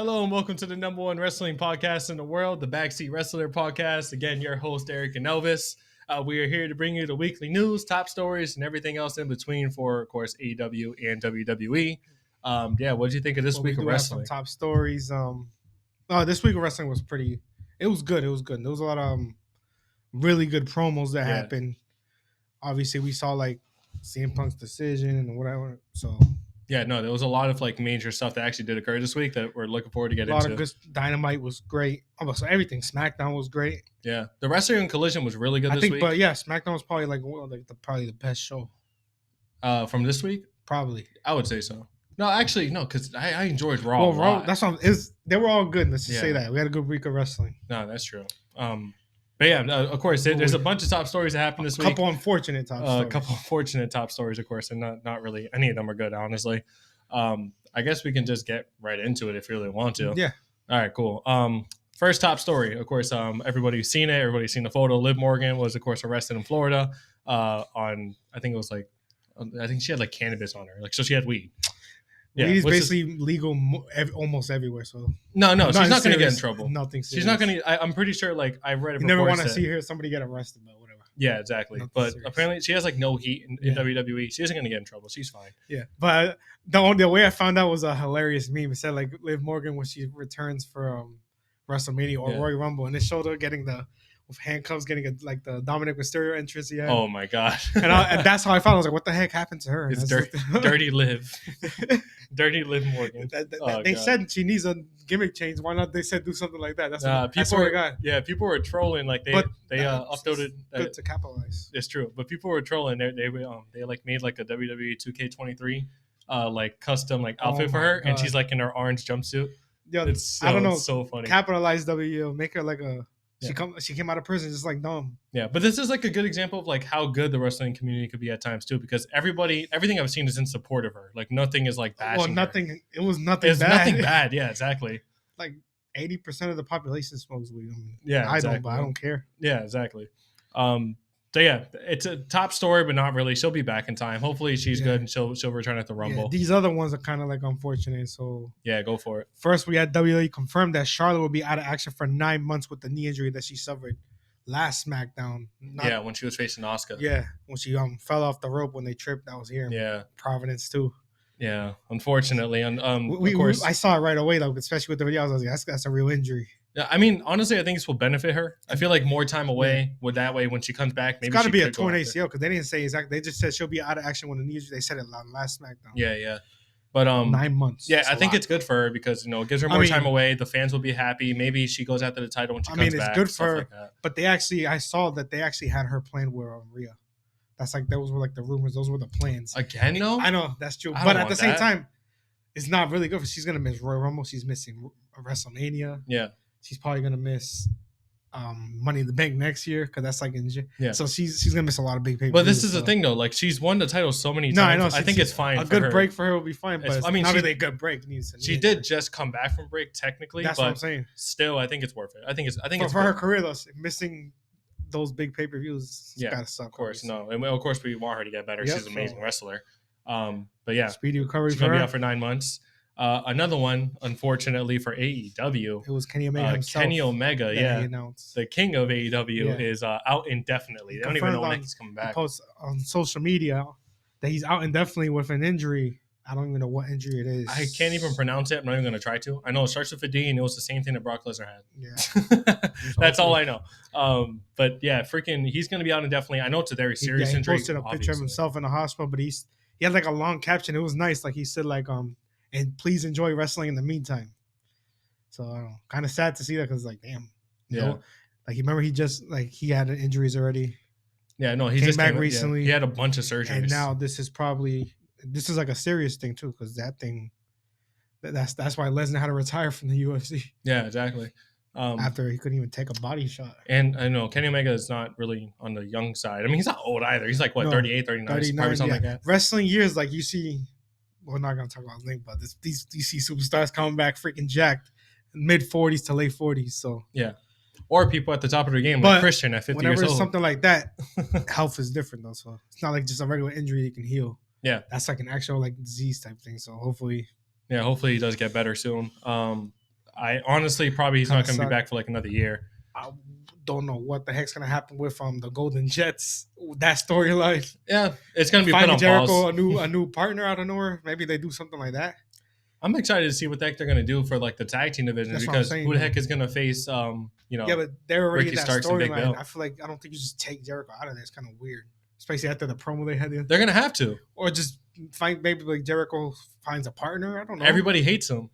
Hello and welcome to the number one wrestling podcast in the world, the Backseat Wrestler Podcast. Again, your host, Eric and Elvis. We are here to bring you the weekly news, top stories, and everything else in between for, of course, AEW and WWE. What did you think of this week of wrestling? Have some top stories. This week of wrestling was pretty. It was good. There was a lot of really good promos that happened. Obviously, we saw like CM Punk's decision and whatever. So there was a lot of like major stuff that actually did occur this week that we're looking forward to get into. A lot of good. Dynamite was great. So everything. SmackDown was great. Yeah, the Wrestling Collision was really good this week. But yeah, SmackDown was probably probably the best show. From this week, probably I would say so. No, actually, no, because I enjoyed Raw. Well, Raw, that's what they were all good. Let's just say that we had a good week of wrestling. No, that's true. But yeah, of course, there's a bunch of top stories that happened this week. A couple unfortunate top stories, of course, and not really any of them are good, honestly. I guess we can just get right into it if you really want to. Yeah. All right, cool. First top story, of course, everybody's seen it. Everybody's seen the photo. Liv Morgan was, of course, arrested in Florida I think she had like cannabis on her. Like, so she had weed. Yeah, weed is basically legal almost everywhere. So no, she's not going to get in trouble. Nothing serious. She's not going to. I'm pretty sure. Like, I read. You never want to see somebody get arrested, but whatever. Yeah, exactly. Nothing but serious. Apparently, she has like no heat in WWE. She isn't going to get in trouble. She's fine. Yeah, but the way I found out was a hilarious meme. It said like Liv Morgan when she returns for WrestleMania or Royal Rumble, and it showed her getting with handcuffs, getting the Dominic Mysterio entrance. Yeah. Oh my god. and that's how I found. I was like, what the heck happened to her? It's dirty Liv. Dirty Liv Morgan. They said she needs a gimmick change. Why not? They said do something like that. That's people were trolling. Like they uploaded. Good to capitalize. It's true, but people were trolling. They like made like a WWE 2K23 like custom like outfit for her, and she's like in her orange jumpsuit. Yeah, I don't know. It's so funny. Capitalize WWE. Make her like a. She came out of prison just like dumb. Yeah, but this is like a good example of like how good the wrestling community could be at times too, because everything I've seen is in support of her. Like nothing is like bashing. Well, nothing. Her. It was nothing. It's nothing bad. Yeah, exactly. Like 80% of the population smokes weed. I don't care. Yeah, exactly. So yeah, it's a top story, but not really. She'll be back in time. Hopefully, she's good and she'll return at the Rumble. Yeah, these other ones are kind of like unfortunate. So yeah, go for it. First, we had WWE confirmed that Charlotte will be out of action for 9 months with the knee injury that she suffered last SmackDown. When she was facing Asuka. Yeah, when she fell off the rope when they tripped. That was here. Yeah, Providence too. Yeah, unfortunately, of course, I saw it right away, though, especially with the videos. I was like, that's a real injury. Yeah, I mean, honestly, I think this will benefit her. I feel like more time away with that way when she comes back. Maybe it's got to be a torn ACL because they didn't say exactly. They just said she'll be out of action when the knee injury. They said it last SmackDown. Yeah. But 9 months. Yeah, I think it's good for her because it gives her more time away. The fans will be happy. Maybe she goes after the title when she comes back. It's good for her. Like but I saw that they actually had her planned with Rhea. That's like those were like the rumors. Those were the plans. Again, no, I know that's true. But at the same time, it's not really good. She's gonna miss Royal Rumble. She's missing WrestleMania. Yeah. She's probably gonna miss Money in the Bank next year because that's like so she's gonna miss a lot of big pay-per-views. But this is the thing though, like she's won the title so many times. I know. I think it's fine. A good break for her will be fine. But not really a good break. She did just come back from break technically. That's what I'm saying. Still, I think it's worth it. I think it's for her career though. Missing those big pay-per-views, gotta suck. Of course, no, and of course we want her to get better. She's an amazing wrestler. But yeah, speedy recovery. She's gonna be out for 9 months. Another one, unfortunately for AEW, it was Kenny Omega himself. Kenny Omega, the king of AEW, is out indefinitely. They don't even know when he's coming back. He posts on social media that he's out indefinitely with an injury. I don't even know what injury it is. I can't even pronounce it. I'm not even going to try to. I know it starts with a D, and it was the same thing that Brock Lesnar had. Yeah, that's all I know. But yeah, he's going to be out indefinitely. I know it's a very serious injury. He posted a picture of himself in the hospital, but he had like a long caption. It was nice. Like he said, like and please enjoy wrestling in the meantime. So I don't know, kind of sad to see that because like, damn, like you remember he had injuries already. Yeah, no, he came just back recently. Yeah. He had a bunch of surgeries, and now this is like a serious thing too because that thing. That's why Lesnar had to retire from the UFC. Yeah, exactly. After he couldn't even take a body shot. And I know Kenny Omega is not really on the young side. I mean, he's not old either. He's like, 38, 39, probably something like that. Wrestling years, like you see, we're not going to talk about his name, but these DC superstars coming back freaking jacked, mid-40s to late 40s. So yeah. Or people at the top of their game, like Christian at 50 years old. Whenever it's something like that, health is different though. So it's not like just a regular injury you can heal. Yeah. That's like an actual like disease type thing. So hopefully he does get better soon. I honestly probably he's Kinda not going to be suck. back for like another year. I don't know what the heck's gonna happen with the Golden Jets. That storyline. Yeah, it's going to be put Finding on Jericho pause. a new partner out of nowhere. Maybe they do something like that. I'm excited to see what the heck they're going to do for like the tag team division That's what I'm because saying. who the heck is going to face Yeah, but they're already Ricky in that Starks and Big storyline. Bill? I feel like I don't think you just take Jericho out of there. It's kind of weird, especially after the promo they had in. They're going to have to, Or just find maybe like Jericho finds a partner. I don't know. everybody hates him.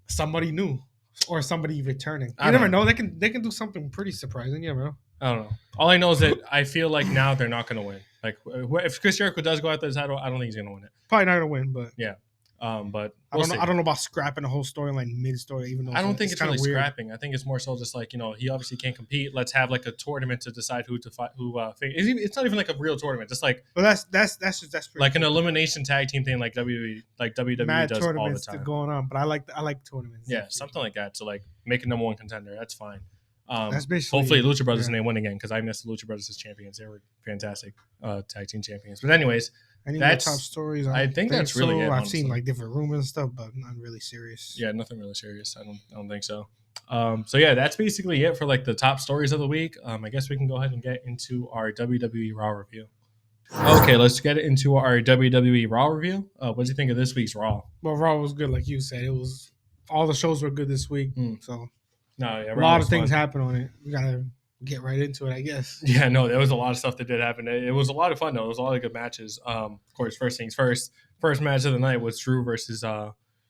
Somebody new or somebody returning. I You don't never know. They can do something pretty surprising. You never know. I don't know. All I know is that I feel like now they're not going to win. Like if Chris Jericho does go after the title, I don't think he's going to win it. Probably not gonna win, but Yeah. But I we'll don't know. see. I don't know about scrapping the whole storyline mid story. Even though I don't think it's kind really of weird. scrapping. I think it's more so just like he obviously can't compete. Let's have like a tournament to decide who to fight. It's not even like a real tournament. Just like But that's pretty like an cool. elimination tag team thing, like WWE Mad does all the tournaments time. going on. But I like tournaments. Yeah, something like that. So like make a number one contender. That's fine. That's basically Hopefully Lucha Brothers yeah. and they win again because I miss the Lucha Brothers as champions. They were fantastic tag team champions. But anyways, Any that's more top stories? I think that's really it. I've seen honestly. like different rumors and stuff, but not really serious. Yeah, nothing really serious. I don't think so. So yeah, that's basically it for like the top stories of the week. I guess we can go ahead and get into our WWE Raw review. Okay, let's get into our WWE Raw review. What do you think of this week's Raw? Well, Raw was good, like you said. It was all the shows were good this week, so No, yeah, a Raw lot was of things fun. happen on it. We gotta get right into it, I guess. Yeah, no, there was a lot of stuff that did happen. It was a lot of fun though. It was a lot of good matches. Of course, first things first. First match of the night was Drew versus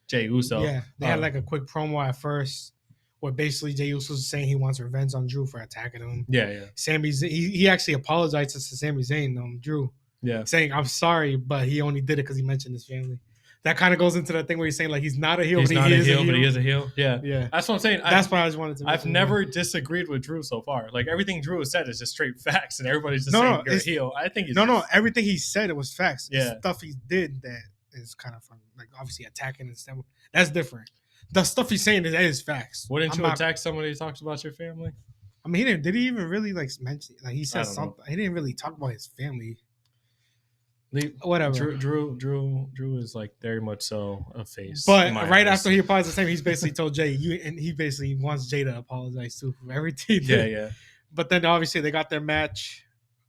Jey Uso. Yeah, they had like a quick promo at first, where basically Jey Uso was saying he wants revenge on Drew for attacking him. Yeah. Sami Zayn, he actually apologized to Sami Zayn, Drew, Yeah, saying I'm sorry, but he only did it because he mentioned his family. That kind of goes into that thing where he's saying like he's not a heel, he's but not he a is heel, a heel. but he is a heel. Yeah, Yeah, that's what I'm saying. that's what I just wanted to. I've never disagreed with Drew so far. Like everything Drew has said is just straight facts, and everybody's just saying you're a heel. I think he's everything he said it was facts. Yeah. The stuff he did that is kind of fun. Like obviously attacking and stuff. That's different. The stuff he's saying is facts. Wouldn't you attack somebody who talks about your family? I mean, he didn't. Did he even really like mention? Like he I said don't something. He didn't really talk about his family. Whatever. Drew is like very much so a face. But right after he apologized to him, he's basically told Jay, and he basically wants Jay to apologize too for everything. Yeah. But then obviously they got their match.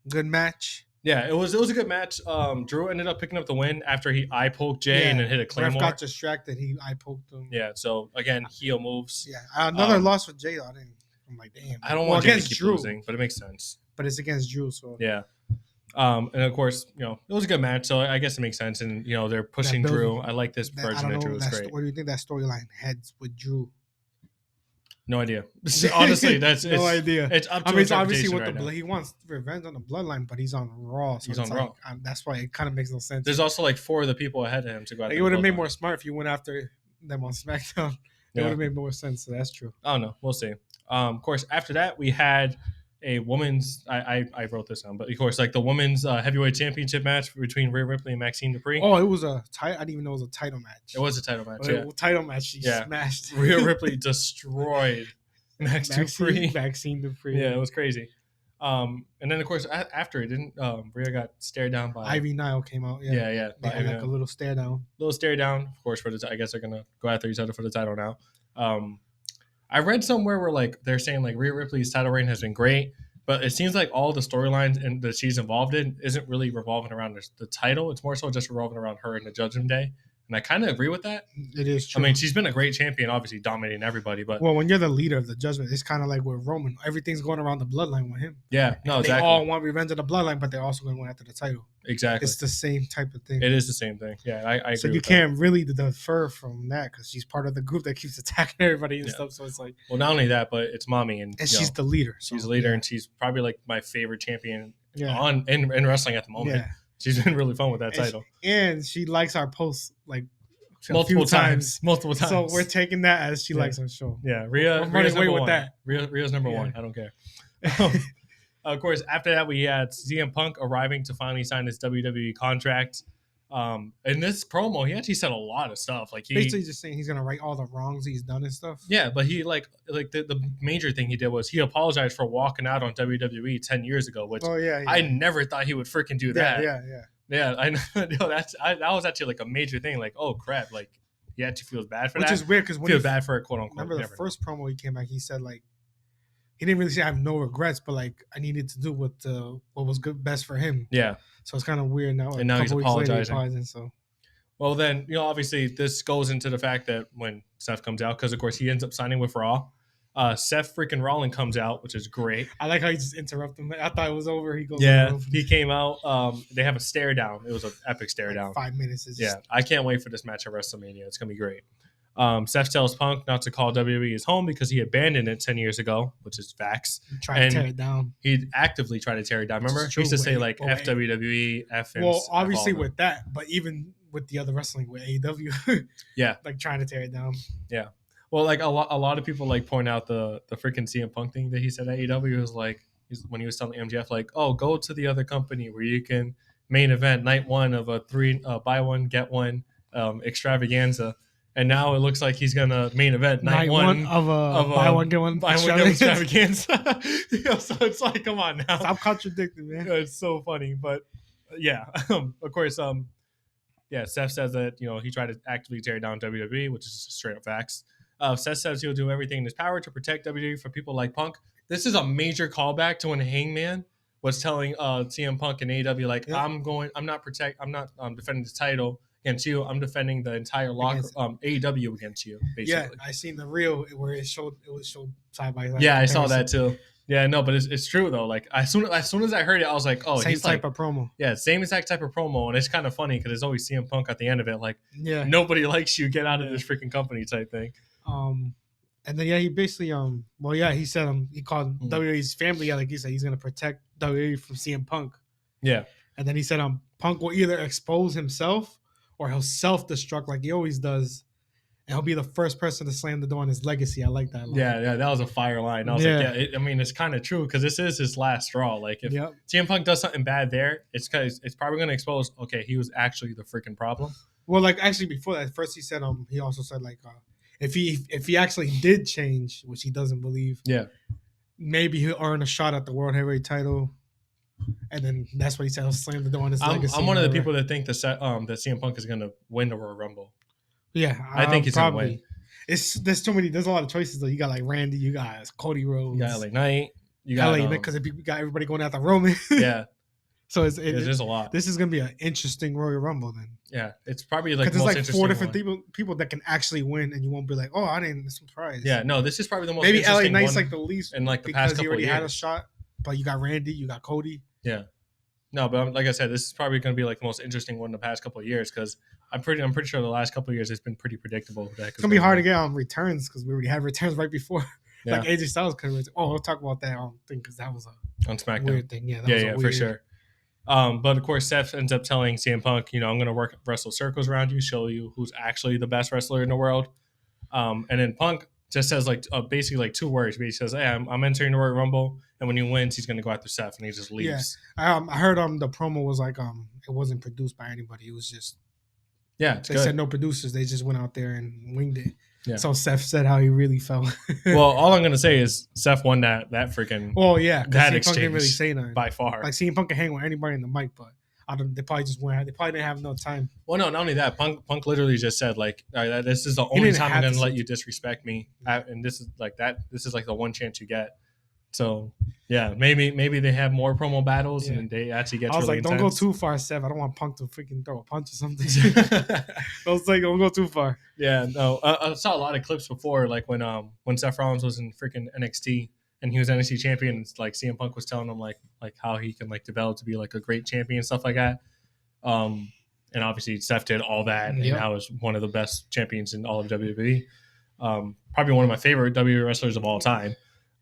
Good match. Yeah, it was a good match. Drew ended up picking up the win after he eye poked Jay and then hit a Claymore. Ref got distracted. He eye poked him. Yeah. So again, heel moves. Yeah. Another loss for Jay. I'm like, damn. I don't want Jay to keep losing, but it makes sense. But it's against Drew, so yeah. And of course, it was a good match, so I guess it makes sense. And they're pushing Drew. I like this version of Drew. It's great. What do you think that storyline heads with Drew? No idea. Honestly, no idea. It's up to it's obviously with right he wants revenge on the bloodline, but he's on Raw. So he's on Raw. That's why it kind of makes no sense. There's also like 4 of the people ahead of him to go. It would have made more smart if you went after them on SmackDown. It would have made more sense. So that's true. I don't know. We'll see. Of course, after that we had a women's. I wrote this down, but of course, like the women's heavyweight championship match between Rhea Ripley and Maxine Dupree. Oh, it was a title. I didn't even know it was a title match. It was a title match. Title match. She smashed. Rhea Ripley destroyed Maxine Dupree. Yeah, it was crazy. And then of course after it didn't, Rhea got stared down by Ivy Nile came out. Yeah. They had like a little stare down. Of course, I guess they're gonna go after each other for the title now. I read somewhere where like they're saying like Rhea Ripley's title reign has been great, but it seems like all the storylines and that she's involved in isn't really revolving around the title. It's more so just revolving around her in the Judgment Day. And I kind of agree with that. It is true. I mean, she's been a great champion, obviously dominating everybody. But when you're the leader of the Judgment, it's kind of like with Roman. Everything's going around the bloodline with him. Yeah, no, exactly. They all want revenge of the bloodline, but they're also going to go after the title. Exactly. It's the same type of thing. It is the same thing. Yeah, I agree. So you can't really defer from that because she's part of the group that keeps attacking everybody and stuff. So it's like, well, not only that, but it's mommy and she's the leader. She's the leader, and she's probably like my favorite champion in wrestling at the moment. Yeah. She's been really fun with that title, and she likes our posts like multiple times. So we're taking that as she likes our show. Yeah, Rhea's away with one. that. Rhea's number one. I don't care. Of course, after that, we had CM Punk arriving to finally sign his WWE contract. In this promo, he actually said a lot of stuff. Like he basically just saying he's gonna right all the wrongs he's done and stuff. Yeah, but he like the major thing he did was he apologized for walking out on WWE 10 years ago, which I never thought he would freaking do that. Yeah, I know. That was actually like a major thing. Like, oh crap, like he actually feels bad for which that. is weird because when Feels bad for it, quote unquote. remember the first promo he came back, he said like he didn't really say I have no regrets, but like I needed to do what was good best for him. Yeah. So it's kind of weird now. Like, And now a he's couple weeks later, he apologizing. apologizing. So well, then obviously this goes into the fact that when Seth comes out, because of course he ends up signing with Raw. Seth freaking Rollins comes out, which is great. I like how he just interrupted him. I thought it was over. He goes, yeah, he came out. They have a stare down. It was an epic stare like down. 5 minutes. Is just... Yeah, I can't wait for this match at WrestleMania. It's gonna be great. Seth tells Punk not to call WWE his home because he abandoned it 10 years ago, which is facts. Trying to tear it down. He'd actively try to tear it down. Remember? He used to say like F WWE, F and well, obviously with that, but even with the other wrestling with AEW, yeah, like trying to tear it down. Yeah. Well, like a lot of people like point out the freaking CM Punk thing that he said at AEW was like when he was telling MJF like, oh, go to the other company where you can main event night one of a buy one get one extravaganza, and now it looks like he's gonna main event night one of a buy one get one extravaganza. So it's like, come on now, stop contradicting, man. It's so funny, but yeah, of course, yeah, Seth says that he tried to actively tear down WWE, which is straight up facts. Seth says he'll do everything in his power to protect WWE from people like Punk. This is a major callback to when Hangman was telling CM Punk and AEW like, yep. I'm not defending the title against you. I'm defending the entire AEW against you. Basically, yeah, I seen the reel where it was showed side by side. Yeah, I saw that too. Yeah, no, but it's true though. Like as soon as I heard it, I was like, oh, same he's type like, of promo. Yeah, same exact type of promo, and it's kind of funny because it's always CM Punk at the end of it, like, yeah, nobody likes you, get out of this freaking company type thing. And then he basically he said he called WWE's family, like he said he's gonna protect WWE from CM Punk. Yeah, and then he said Punk will either expose himself or he'll self-destruct like he always does. And he'll be the first person to slam the door on his legacy. I like that line. Yeah, that was a fire line. I was like, it's kind of true because this is his last straw. Like, if CM Punk does something bad there, it's probably going to expose, okay, he was actually the freaking problem. Well, like, actually, before that, first he said, he also said, like, if he actually did change, which he doesn't believe, maybe he'll earn a shot at the World Heavyweight title. And then that's what he said, he'll slam the door on his legacy. I'm one of the people that think that CM Punk is going to win the Royal Rumble. Yeah, I think he's gonna win. There's too many. There's a lot of choices though. You got like Randy, you got Cody Rhodes, you got LA Knight, you got LA because you got everybody going after Roman. Yeah, so it's a lot. This is gonna be an interesting Royal Rumble then. Yeah, it's probably like because there's like 4 different people that can actually win, and you won't be like, oh, I didn't. I'm surprised. Yeah, no, this is probably the most. Maybe LA Knight's like the least, in like the past couple he already years. had a shot, but you got Randy, you got Cody. Yeah. No, but like I said, this is probably going to be like the most interesting one in the past couple of years because I'm pretty sure the last couple of years it's been pretty predictable. It's gonna be hard to get on returns because we already had returns right before. Like AJ Styles could. We'll talk about that thing because that was a on SmackDown weird thing. Yeah, weird... for sure. But of course, Seth ends up telling CM Punk, I'm going to wrestle circles around you, show you who's actually the best wrestler in the world. And then Punk just says like basically like 2 words. He says, "Hey, I'm entering the Royal Rumble, and when he wins, he's going to go after Seth," and he just leaves. Yeah, I heard the promo was like it wasn't produced by anybody. It was just they said no producers. They just went out there and winged it. Yeah. So Seth said how he really felt. Well, all I'm going to say is Seth won that freaking. Well, yeah, that CM Punk didn't really say nothing by far. Like CM Punk can hang with anybody in the mic, but they probably just went. They probably didn't have no time. Well, no, not only that. Punk literally just said like, "This is the only time I'm going to let you disrespect me," and this is like that. This is like the one chance you get. So yeah, maybe they have more promo battles and they actually get. I was really like, intense. Don't go too far, Seth. I don't want Punk to freaking throw a punch or something. I was like, don't go too far. Yeah, no, I saw a lot of clips before, like when Seth Rollins was in freaking NXT. And he was NXT champion, and like CM Punk was telling him like how he can like develop to be like a great champion and stuff like that. And obviously Seth did all that, and now is one of the best champions in all of WWE. Probably one of my favorite WWE wrestlers of all time,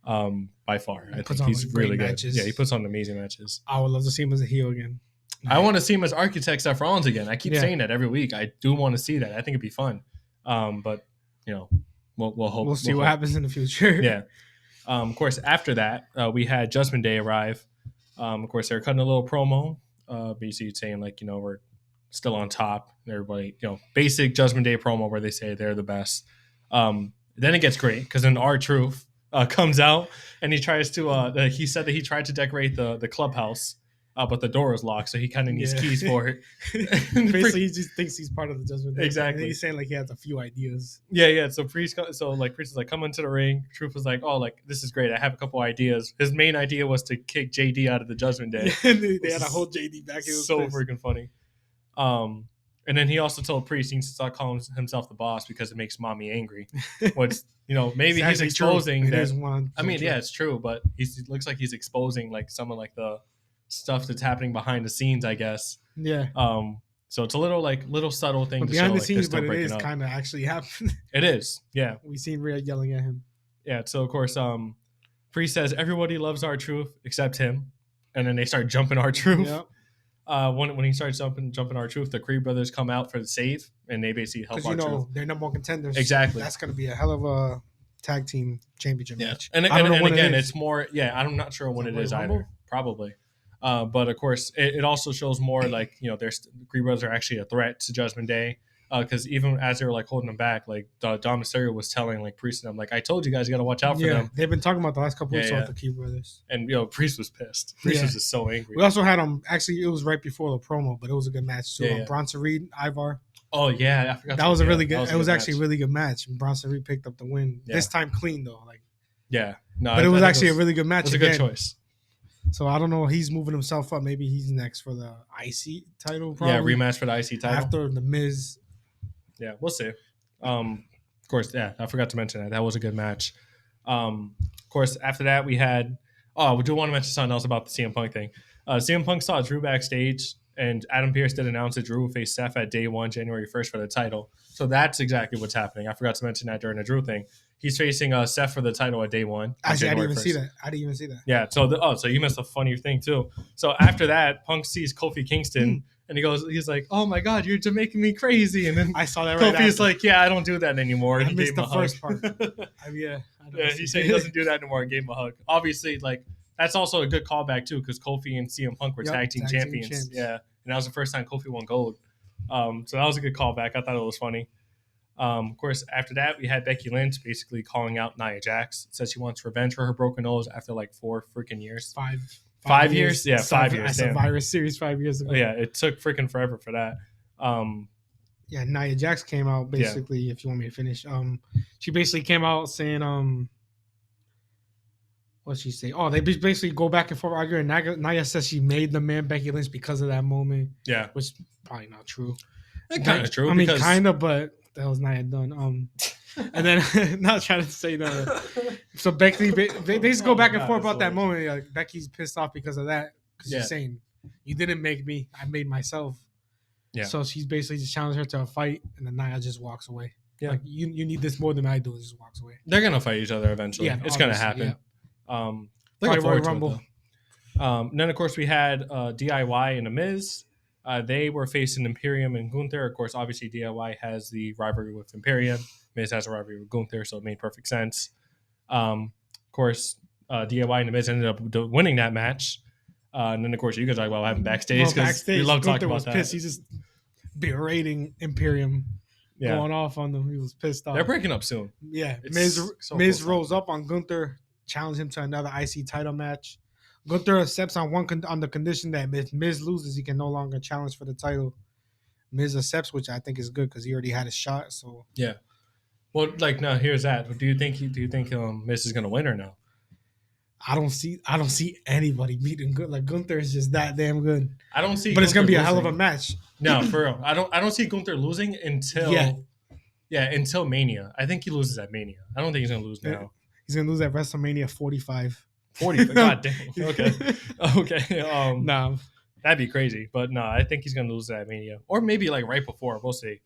by far. I think he's really good. Yeah, he puts on amazing matches. I would love to see him as a heel again. I want to see him as Architect Seth Rollins again. I keep saying that every week. I do want to see that. I think it'd be fun. But we'll hope. We'll see what happens in the future. Yeah. Of course, after that, we had Judgment Day arrive. Of course, they were cutting a little promo, basically saying like, we're still on top. And everybody, basic Judgment Day promo where they say they're the best. Then it gets great because then R-Truth comes out and he tries to. He said that he tried to decorate the clubhouse, but the door is locked, so he kind of needs Yeah. keys for it. Basically, he just thinks he's part of the Judgment Day. Exactly. And he's saying like he has a few ideas. Yeah. So Priest is like, come into the ring. Truth was like, oh, like this is great. I have a couple ideas. His main idea was to kick JD out of the Judgment Day. Yeah, they had a whole JD back. It was so pissed. freaking funny. And then he also told Priest he needs to start calling himself the boss because it makes mommy angry. Which, maybe he's exposing that. I mean, yeah, it's true, but it looks like he's exposing like some of like the stuff that's happening behind the scenes, I guess. Yeah. So it's a little subtle thing but to behind show, the scenes, like, but it is kind of actually happening. It is, yeah. We seen Rhea yelling at him. Yeah. So of course, Priest says everybody loves R-Truth except him, and then they start jumping R-Truth. Yep. When he starts jumping R-Truth, the Creed brothers come out for the save, and they basically help R-Truth. They're number one contenders. Exactly. That's going to be a hell of a tag team championship match. And again, it's more. Yeah, I'm not sure when it is either. Probably. But of course, it also shows more like there's Creed brothers are actually a threat to Judgment Day. Because even as they were like holding them back, like Dom Mysterio was telling like Priest and them, like, I told you guys, you got to watch out for them. They've been talking about the last couple weeks about the Creed brothers, and Priest was pissed. Priest was just so angry. We also had actually it was right before the promo, but it was a good match too. Bronson Reed, Ivar. Oh yeah, I forgot. That was a really good. It was actually a really good match. Bronson Reed picked up the win. This time clean though, like. Yeah, no, but it was actually a really good match. It was a good choice. So I don't know. He's moving himself up. Maybe he's next for the IC title. Probably. Yeah, rematch for the IC title after the Miz. Yeah, we'll see. Of course, I forgot to mention that. That was a good match. Of course, after that, we had... Oh, we do want to mention something else about the CM Punk thing. CM Punk saw Drew backstage, and Adam Pearce did announce that Drew will face Seth at Day 1, January 1st for the title. So that's exactly what's happening. I forgot to mention that during the Drew thing. He's facing Seth for the title at Day 1. Actually, I didn't even see that. I didn't even see that. Yeah, so you missed a funny thing, too. So after that, Punk sees Kofi Kingston... And he's like, oh my God, you're making me crazy. And then I saw that right Kofi's like, yeah, I don't do that anymore. I missed the first part. He said he doesn't do that anymore and gave him a hug. Obviously, like, that's also a good callback too, because Kofi and CM Punk were tag team champions. Yeah. And that was the first time Kofi won gold. So that was a good callback. I thought it was funny. Of course, after that, we had Becky Lynch basically calling out Nia Jax. Says she wants revenge for her broken nose after like 4 freaking years. 5 years? Yeah, 5 years. That's a virus series 5 years ago. Yeah, it took freaking forever for that. Yeah, Nia Jax came out basically, if you want me to finish. She basically came out saying, what'd she say? Oh, they basically go back and forth arguing. Nia says she made the man Becky Lynch because of that moment. Yeah. Which probably not true. It's kind of true. I mean, kind of, but the hell's Nia done? And then not trying to say that. So Becky, they just go back and forth about that moment. Like, Becky's pissed off because of that. Because she's saying, you didn't make me, I made myself. Yeah. So she's basically just challenged her to a fight, and then Nia just walks away. Yeah. Like, you need this more than I do, and just walks away. They're gonna fight each other eventually. Yeah, it's gonna happen. Yeah. Looking forward to Rumble. And then of course we had DIY and The Miz. They were facing Imperium and Gunther. Of course, obviously DIY has the rivalry with Imperium. Miz has a rivalry with Gunther, so it made perfect sense. Of course, DIY and The Miz ended up winning that match. And then, of course, you can talk about what happened backstage because we love talking about that. Pissed. He's just berating Imperium, going off on them. He was pissed off. They're breaking up soon. Yeah. Miz rolls up on Gunther, challenged him to another IC title match. Gunther accepts on the condition that if Miz loses, he can no longer challenge for the title. Miz accepts, which I think is good because he already had a shot. So yeah. Well, like now, here's that. Do you think Miz is gonna win or no? I don't see anybody beating good. Like Gunther is just that damn good. I don't see, but it's gonna be a hell of a match. No, for real. I don't see Gunther losing until until Mania. I think he loses at Mania. I don't think he's gonna lose now. He's gonna lose at WrestleMania 45. 40. God damn. Okay. Nah, that'd be crazy. But no, I think he's gonna lose at Mania, or maybe like right before. We'll see.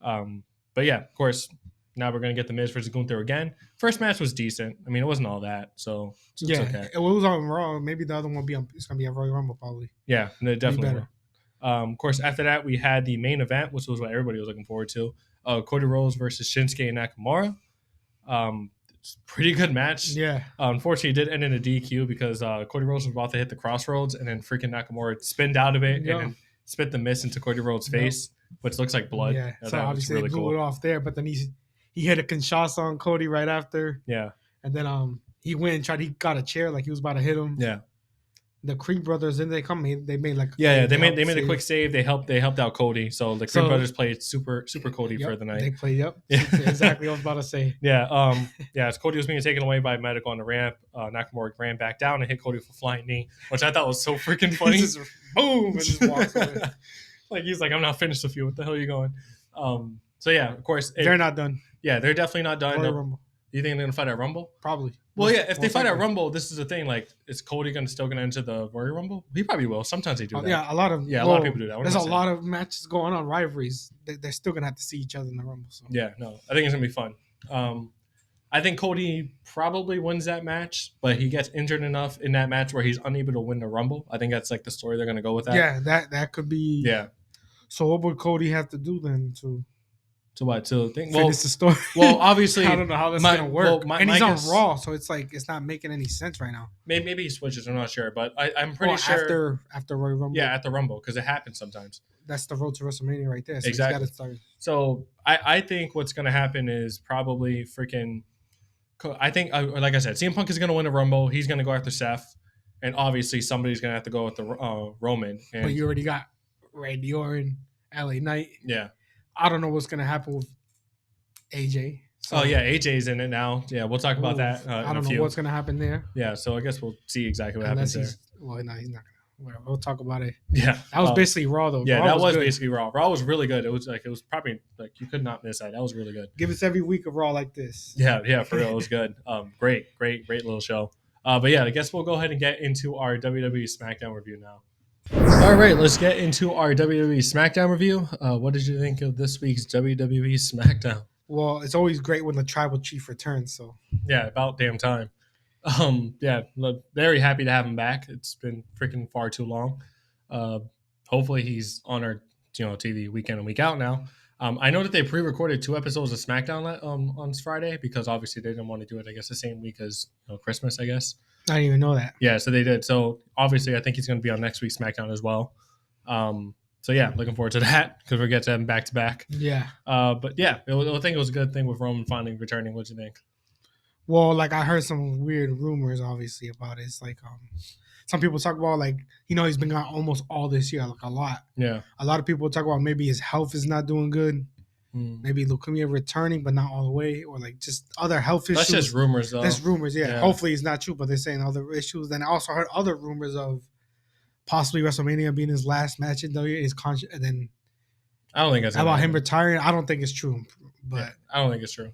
But yeah, of course. Now we're going to get the Miz versus Gunther again. First match was decent. I mean, it wasn't all that, so it's okay. It was on Raw. Maybe the other one it's going to be a Royal Rumble probably. Yeah, definitely. Of course, after that, we had the main event, which was what everybody was looking forward to. Cody Rhodes versus Shinsuke Nakamura. Pretty good match. Yeah. Unfortunately, it did end in a DQ because Cody Rhodes was about to hit the crossroads, and then freaking Nakamura spinned out of it and then spit the mist into Cody Rhodes' face, which looks like blood. Yeah, so obviously really they blew it off there, but then he hit a Kinshasa on Cody right after. Yeah. And then he went and he got a chair like he was about to hit him. Yeah. the Creed brothers, didn't they come? They made like Yeah, they made helped a quick save. They helped out Cody. So the Creed brothers played super Cody for the night. They played. Yep. Yeah. Exactly what I was about to say. Yeah. As Cody was being taken away by medical on the ramp, Nakamura ran back down and hit Cody with a flying knee, which I thought was so freaking funny. Just boom, and just walks away. Like he's like, I'm not finished with you. What the hell are you going? So yeah, of course they're not done. Yeah, they're definitely not done. Royal Rumble. Do you think they're gonna fight at Rumble? Probably. Well, yeah. If they fight at Rumble, this is the thing. Like, is Cody still gonna enter the Royal Rumble? He probably will. Sometimes they do that. Yeah, a lot of people do that. There's a lot of matches going on, rivalries. They're still gonna have to see each other in the Rumble. So. Yeah, no, I think it's gonna be fun. I think Cody probably wins that match, but he gets injured enough in that match where he's unable to win the Rumble. I think that's like the story they're gonna go with that. Yeah, that could be. Yeah. So what would Cody have to do then to what? To think? Finish the story. Well, obviously, I don't know how that's gonna work. Well, and he's on Raw, so it's like it's not making any sense right now. Maybe he switches. I'm not sure, but I'm pretty sure after Royal Rumble. Yeah, at the Rumble because it happens sometimes. That's the road to WrestleMania right there. So exactly. He's gotta start. So I think what's gonna happen is probably freaking. I think, like I said, CM Punk is gonna win a Rumble. He's gonna go after Seth, and obviously somebody's gonna have to go with the Roman. And, but you already got Randy Orton, LA Knight. Yeah. I don't know what's gonna happen with AJ. So. Oh yeah, AJ's in it now. Yeah, we'll talk about that. I don't know what's gonna happen there. Yeah, so I guess we'll see exactly what happens there. Well, no, he's not gonna. Whatever, we'll talk about it. Yeah, that was basically Raw though. Yeah, that was basically Raw. Raw was really good. It was probably like you could not miss that. That was really good. Give us every week of Raw like this. Yeah, for real, it was good. Great little show. But yeah, I guess we'll go ahead and get into our WWE SmackDown review now. All right, let's get into our WWE SmackDown review. What did you think of this week's WWE SmackDown? Well, it's always great when the tribal chief returns. So yeah, about damn time. Yeah, very happy to have him back. It's been freaking far too long. Hopefully he's on our TV week in and week out now. I know that they pre-recorded 2 episodes of SmackDown on Friday because obviously they didn't want to do it, I guess, the same week as Christmas, I guess. I didn't even know that. Yeah, so they did. So obviously I think he's going to be on next week's SmackDown as well. So yeah, looking forward to that because we'll get to them back to back. Yeah. But yeah, I think it was a good thing with Roman finally returning. What do you think? Well, like I heard some weird rumors, obviously, about it. It's like some people talk about like he's been gone almost all this year, like a lot. Yeah. A lot of people talk about maybe his health is not doing good. Maybe leukemia returning, but not all the way, or like just other health issues. That's just rumors, though. That's rumors, yeah. Hopefully it's not true, but they're saying other issues. Then I also heard other rumors of possibly WrestleMania being his last match in WWE. And then I don't think that's about him retiring. I don't think it's true, but I don't think it's true.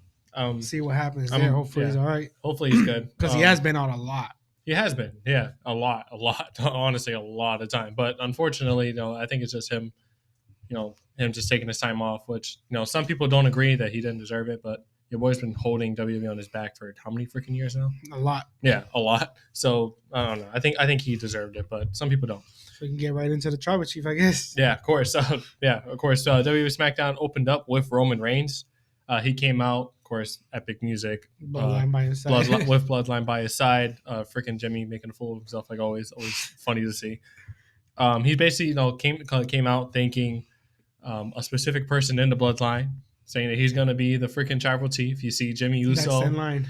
See what happens there. Hopefully he's all right. Hopefully he's good because he has been out a lot. He has been, yeah, a lot. Honestly, a lot of time. But unfortunately, I think it's just him. Him just taking his time off, which some people don't agree that he didn't deserve it. But your boy's been holding WWE on his back for how many freaking years now? A lot. Yeah, a lot. So I don't know. I think he deserved it, but some people don't. So we can get right into the tribal chief, I guess. Yeah, of course. WWE SmackDown opened up with Roman Reigns. He came out, of course, epic music. Bloodline by his side. With Bloodline by his side. Freaking Jimmy making a fool of himself, like always. Always funny to see. He basically, came out thanking a specific person in the Bloodline, saying that he's going to be the freaking tribal chief. You see Jimmy Uso. Next in line.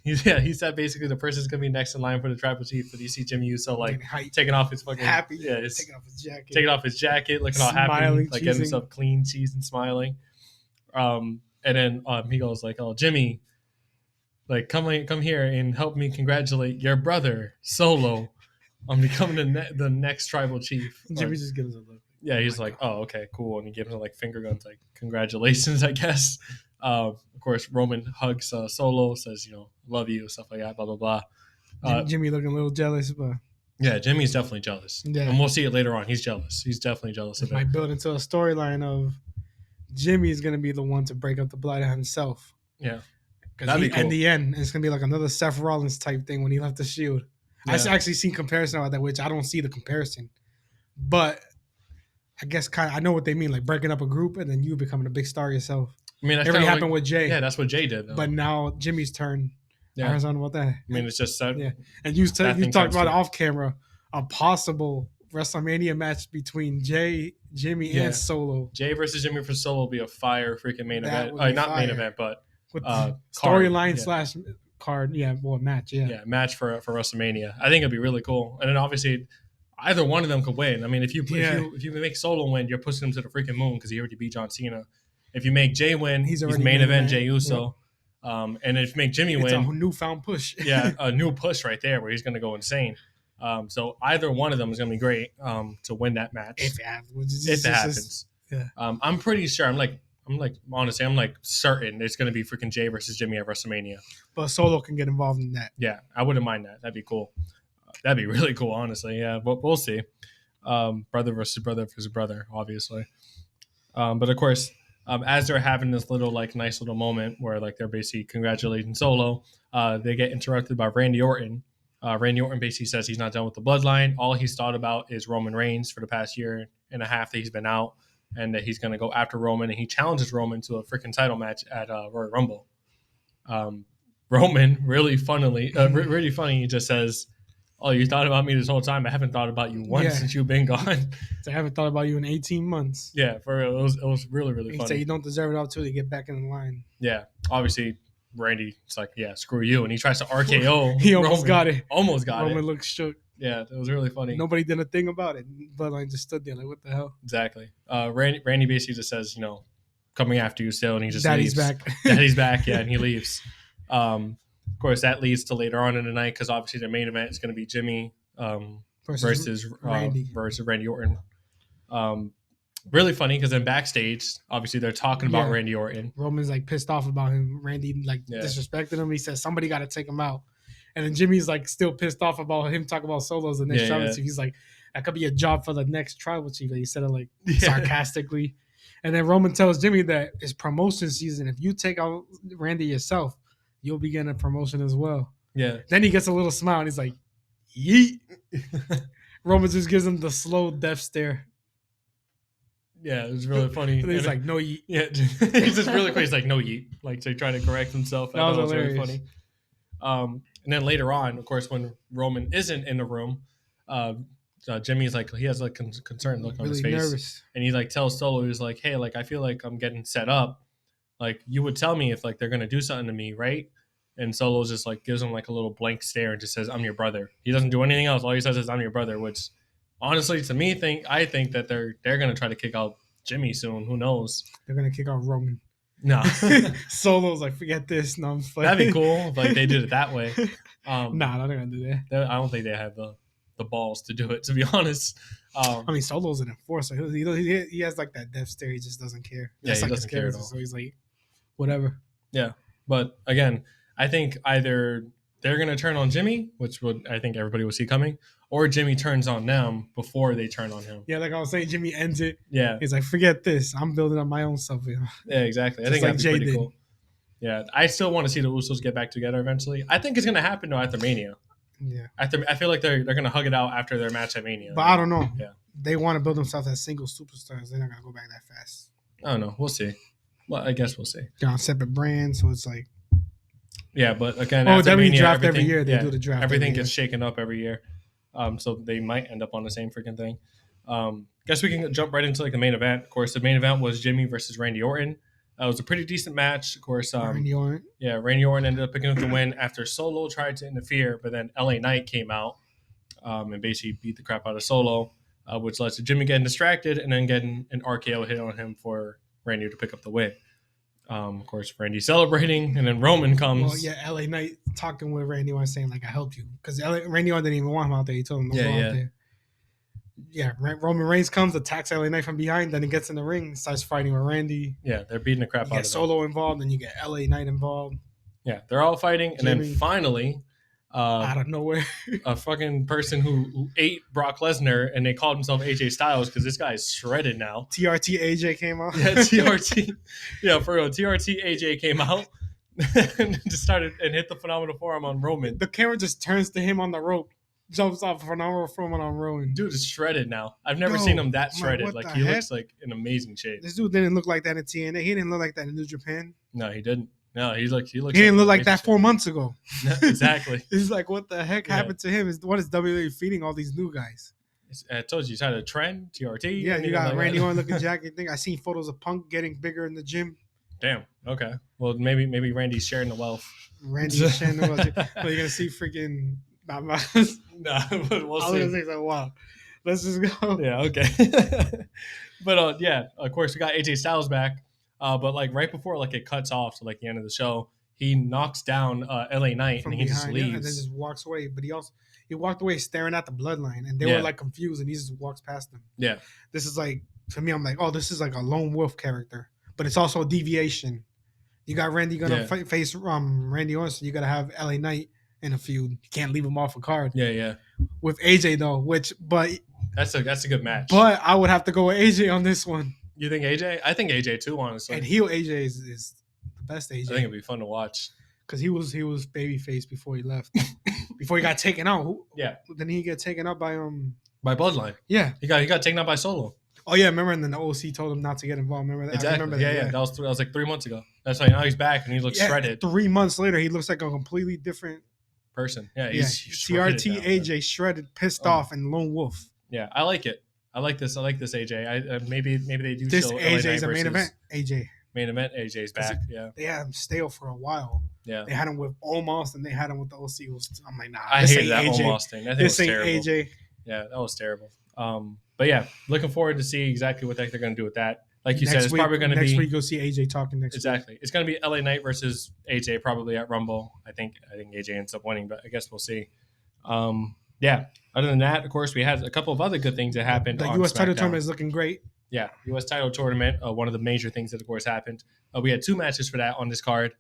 He said basically the person's going to be next in line for the tribal chief, but you see Jimmy Uso taking off his fucking happy, taking off his jacket, looking all happy, like getting himself clean, cheesing, smiling. And then he goes like, "Oh, Jimmy, like come here and help me congratulate your brother Solo on becoming the next tribal chief." Jimmy just gives a look. Yeah, he's like, "Oh, okay, cool," and he gives him like finger guns, like congratulations, I guess. Of course, Roman hugs Solo, says, "Love you," stuff like that, blah blah blah. Jimmy looking a little jealous, but yeah, Jimmy's definitely jealous. Yeah, and we'll see it later on. He's jealous. He's definitely jealous of it. Might build into a storyline of Jimmy is going to be the one to break up the bloodline himself. Yeah. Because cool. In the end, it's going to be like another Seth Rollins type thing when he left the Shield. Yeah. I've actually seen comparison about that, which I don't see the comparison. But I guess I know what they mean, like breaking up a group and then you becoming a big star yourself. I mean, it already happened with Jay. Yeah, that's what Jay did. Though. But now Jimmy's turn. Yeah. I was on about that. I mean, it's just so. Yeah. And you talked about it off camera, a possible WrestleMania match between Jimmy and Solo. Jay versus Jimmy for Solo will be a fire freaking main event. Not main event, but with storyline card. Yeah, well, match. Yeah. match for WrestleMania. I think it'd be really cool. And then obviously either one of them could win. I mean, if you make Solo win, you're pushing him to the freaking moon because he already beat John Cena. If you make Jay win, he's main event Jey Uso. Yep. And if you make Jimmy win, it's a newfound push. a new push right there where he's going to go insane. So either one of them is going to be great to win that match if it happens. Yeah. I'm pretty sure. I'm honestly, I'm like certain it's going to be freaking Jay versus Jimmy at WrestleMania. But Solo can get involved in that. Yeah, I wouldn't mind that. That'd be cool. That'd be really cool, honestly. Yeah, but we'll see. Brother versus brother, obviously. But of course, as they're having this little nice little moment where they're basically congratulating Solo, they get interrupted by Randy Orton. Randy Orton basically says he's not done with the bloodline. All he's thought about is Roman Reigns for the past year and a half that he's been out, and that he's going to go after Roman, and he challenges Roman to a freaking title match at Royal Rumble. Roman, really funny, he just says, "Oh, you thought about me this whole time. I haven't thought about you once since you've been gone. I haven't thought about you in 18 months." Yeah, for real. It was really, really funny. He said you don't deserve it until you get back in the line. Yeah, obviously, Randy's like, yeah, screw you. And he tries to RKO. He almost got it. Almost got Roman it. looks shook. Yeah, it was really funny. Nobody did a thing about it. Bloodline just stood there like, what the hell? Exactly. Randy basically just says, coming after you still, and he just Daddy's leaves. back. Daddy's back, yeah, and he leaves. Of course, that leads to later on in the night because obviously the main event is going to be Jimmy versus Randy Orton. Really funny because then backstage, obviously they're talking about Randy Orton. Roman's pissed off about him. Randy disrespected him. He says somebody got to take him out. And then Jimmy's still pissed off about him talking about Solo's the next tribal chief. He's like, that could be a job for the next tribal chief. He said it sarcastically. And then Roman tells Jimmy that it's promotion season. If you take out Randy yourself, you'll be getting a promotion as well. Yeah. Then he gets a little smile and he's like, yeet. Roman just gives him the slow death stare. Yeah, it was really funny. And he's like, no yeet. Yeah, he's just really quick. He's like, no yeet. To try to correct himself. That was really funny. And then later on, of course, when Roman isn't in the room, Jimmy's he has a concerned look on his face. Nervous. And he tells Solo, he's like, hey, I feel like I'm getting set up. You would tell me if they're going to do something to me, right? And Solo just gives him a little blank stare and just says, I'm your brother. He doesn't do anything else. All he says is, I'm your brother, which honestly, to me, I think that they're going to try to kick out Jimmy soon. Who knows? They're going to kick out Roman. No. Solo's forget this. No, I'm playing. That'd be cool if they did it that way. Nah, they're not going to do that. I don't think they have the balls to do it, to be honest. I mean, Solo's an enforcer. He has that death stare. He just doesn't care. Yeah, he doesn't care at all. So he's whatever. Yeah, but again, I think either they're going to turn on Jimmy, which I think everybody will see coming, or Jimmy turns on them before they turn on him. Yeah, like I was saying, Jimmy ends it. Yeah. He's like, forget this. I'm building up my own stuff. Yeah, exactly. I think that'd be pretty cool. Yeah, I still want to see the Usos get back together eventually. I think it's going to happen, though, after Mania. Yeah. I feel like they're going to hug it out after their match at Mania. But I don't know. Yeah. They want to build themselves as single superstars. They're not going to go back that fast. I don't know. We'll see. Well, I guess we'll see. They're on separate brands, so it's Yeah, but again, after Mania, draft every year. They do the draft. Everything gets shaken up every year. So they might end up on the same freaking thing. Guess we can jump right into the main event. Of course, the main event was Jimmy versus Randy Orton. It was a pretty decent match. Of course, Randy Orton. Yeah, Randy Orton ended up picking up the win after Solo tried to interfere, but then LA Knight came out and basically beat the crap out of Solo, which led to Jimmy getting distracted and then getting an RKO hit on him for Randy to pick up the win. Of course, Randy celebrating, and then Roman comes. Well, yeah, LA Knight talking with Randy Orton saying, I helped you. Because Randy Orton didn't even want him out there. He told him to go out there. Yeah, Roman Reigns comes, attacks LA Knight from behind, then he gets in the ring, starts fighting with Randy. Yeah, they're beating the crap out of him. You get Solo involved, then you get LA Knight involved. Yeah, they're all fighting, and then finally, out of nowhere, a fucking person who ate Brock Lesnar, and they called himself AJ Styles because this guy is shredded now. TRT AJ came out. Yeah, TRT. Yeah, for real. TRT AJ came out and just started and hit the phenomenal forearm on Roman. The camera just turns to him on the rope, jumps off phenomenal forearm on Roman. Dude is shredded now. I've never seen him that shredded. He looks in amazing shape. This dude didn't look like that in TNA. He didn't look like that in New Japan. No, he didn't. No, he looks. He didn't look like that 4 months ago. Exactly. It's what the heck happened to him? What is WWE feeding all these new guys? I told you, he's had a trend. TRT. Yeah, you got Randy Orton looking jack. I seen photos of Punk getting bigger in the gym. Damn. Okay. Well, maybe Randy's sharing the wealth. Randy Shannon was. But you're gonna see freaking. Not my. Nah, but we'll I was see. gonna say like, wow. Let's just go. Yeah. Okay. But yeah, of course we got AJ Styles back. But like right before like it cuts off to like the end of the show, he knocks down LA Knight and From he just behind, yeah, and then leaves. just walks away. But he walked away staring at the bloodline, and they Yeah. were like confused, and he just walks past them. Yeah. This is like to me, I'm like, oh, this is like a lone wolf character, but it's also a deviation. You got Randy gonna Yeah. face Randy Orton, so you gotta have LA Knight in a feud. You can't leave him off a card. Yeah. Yeah. With AJ though, but That's a good match. but I would have to go with AJ on this one. You think AJ? I think AJ too, honestly. And heel AJ is the best AJ. I think it'd be fun to watch. Because he was babyface before he left. Before he got taken out. Yeah. Didn't he get taken out by Bloodline. Yeah. He got taken out by Solo. Oh yeah, remember? And then the OC told him not to get involved. Remember that? Exactly. I remember that. Yeah. That was like 3 months ago. That's why now he's back and he looks shredded. 3 months later, he looks like a completely different person. Yeah. He's TRT now, AJ shredded, pissed off, and lone wolf. Yeah, I like it. I like this AJ. Maybe they do. This show AJ's a main event. AJ. Main event. AJ's back. Yeah. They had him stale for a while. Yeah. They had him with Omos and they had him with the OC. I'm like, nah. I hated that Omos thing. That thing was terrible. This ain't AJ. Yeah, that was terrible. But yeah, looking forward to see exactly what they're going to do with that. Like you said, it's probably going to be next week. You'll see AJ talking next week. Exactly. It's going to be LA Knight versus AJ probably at Rumble. I think AJ ends up winning, but I guess we'll see. Yeah. Other than that, of course, we had a couple of other good things that happened. The U.S. title tournament is looking great. Yeah, U.S. title tournament. One of the major things that, of course, happened. We had 2 matches for that on this card.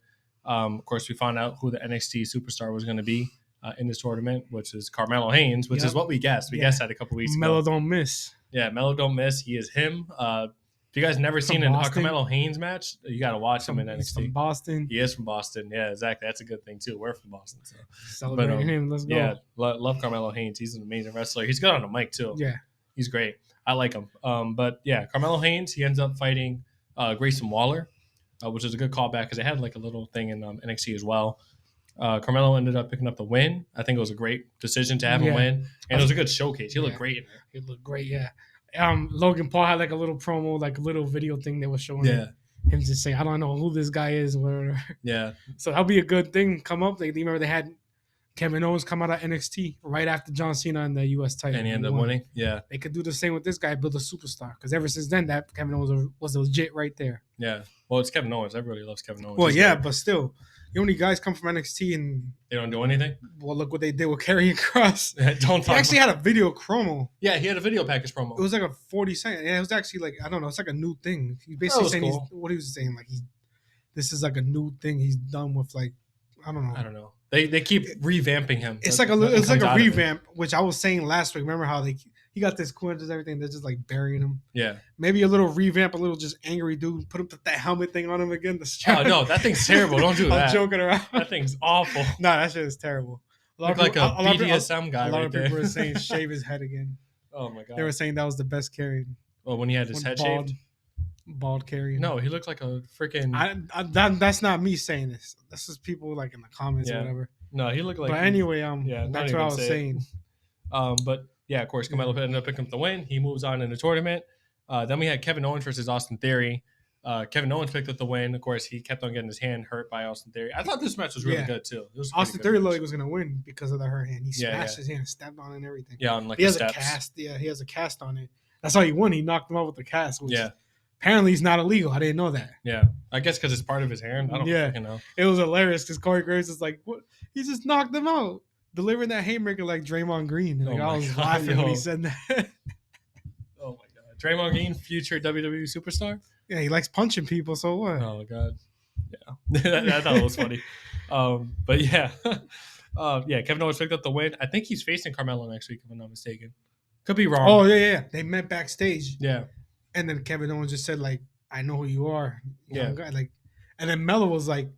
Of course, we found out who the NXT superstar was going to be in this tournament, which is Carmelo Hayes, which is what we guessed. We guessed that a couple weeks ago. Melo don't miss. Yeah, Melo don't miss. He is him. If you guys never seen a Carmelo Hayes match, you got to watch him in NXT. He's from Boston. He is from Boston. Yeah, exactly. That's a good thing, too. We're from Boston. So. Celebrating him. Let's go. Yeah, love Carmelo Hayes. He's an amazing wrestler. He's good on the mic, too. Yeah. He's great. I like him. But, yeah, Carmelo Hayes, he ends up fighting Grayson Waller, which is a good callback because they had like a little thing in NXT as well. Carmelo ended up picking up the win. I think it was a great decision to have him win. And it was a good showcase. He looked great in there. He looked great, yeah. Logan Paul had like a little promo, like a little video thing they was showing him just saying, I don't know who this guy is, whatever. Yeah. So that'll be a good thing come up. Like, remember they had Kevin Owens come out of NXT right after John Cena in the U.S. title. And he ended up winning. Yeah. They could do the same with this guy, build a superstar. Because ever since then, that Kevin Owens was legit right there. Yeah. Well, it's Kevin Owens. Everybody loves Kevin Owens. Well, yeah, but still. The only guys come from NXT and they don't do anything. Well, look what they did with Karrion Kross. He actually had a video promo. Yeah, he had a video package promo. It was like a 40-second. Yeah, it was actually like I don't know. It's like a new thing. He's basically saying what he was saying. Like this is like a new thing he's done with like I don't know. They keep revamping him. It's like a revamp, which I was saying last week. Remember how he got this coins and everything? They're just like burying him. Yeah. Maybe a little revamp, a little just angry dude. Put him that helmet thing on him again. Oh no, that thing's terrible. Don't do that. I'm joking around. That thing's awful. No, that shit is terrible. Look like a BDSM guy. A lot of people were saying shave his head again. Oh my god. They were saying that was the best Karrion. Oh, when he had his head shaved. Bald Karrion. No, he looked like a freaking. That's not me saying this. This is people like in the comments or whatever. No, he looked like. But anyway, that's what I was saying. But yeah, of course, Carmelo ended up picking up the win. He moves on in the tournament. Then we had Kevin Owens versus Austin Theory. Kevin Owens picked up the win. Of course, he kept on getting his hand hurt by Austin Theory. I thought this match was really good too. Austin Theory looked like he was going to win because of the hurt hand. He smashed his hand, stepped on it and everything. Yeah, on like he has steps. A cast. Yeah, he has a cast on it. That's how he won. He knocked him out with the cast. Which apparently he's not illegal. I didn't know that. Yeah, I guess because it's part of his hand. I don't know. It was hilarious because Corey Graves is like, "What? He just knocked him out." Delivering that haymaker like Draymond Green. Like, I was laughing when he said that. Oh my god, Draymond Green, future WWE superstar. Yeah, he likes punching people. So what? Oh my god, yeah, I thought it was funny. But yeah, Kevin Owens picked up the win. I think he's facing Carmelo next week, if I'm not mistaken. Could be wrong. Oh yeah. They met backstage. Yeah, and then Kevin Owens just said like, "I know who you are." Yeah, like, and then Melo was like.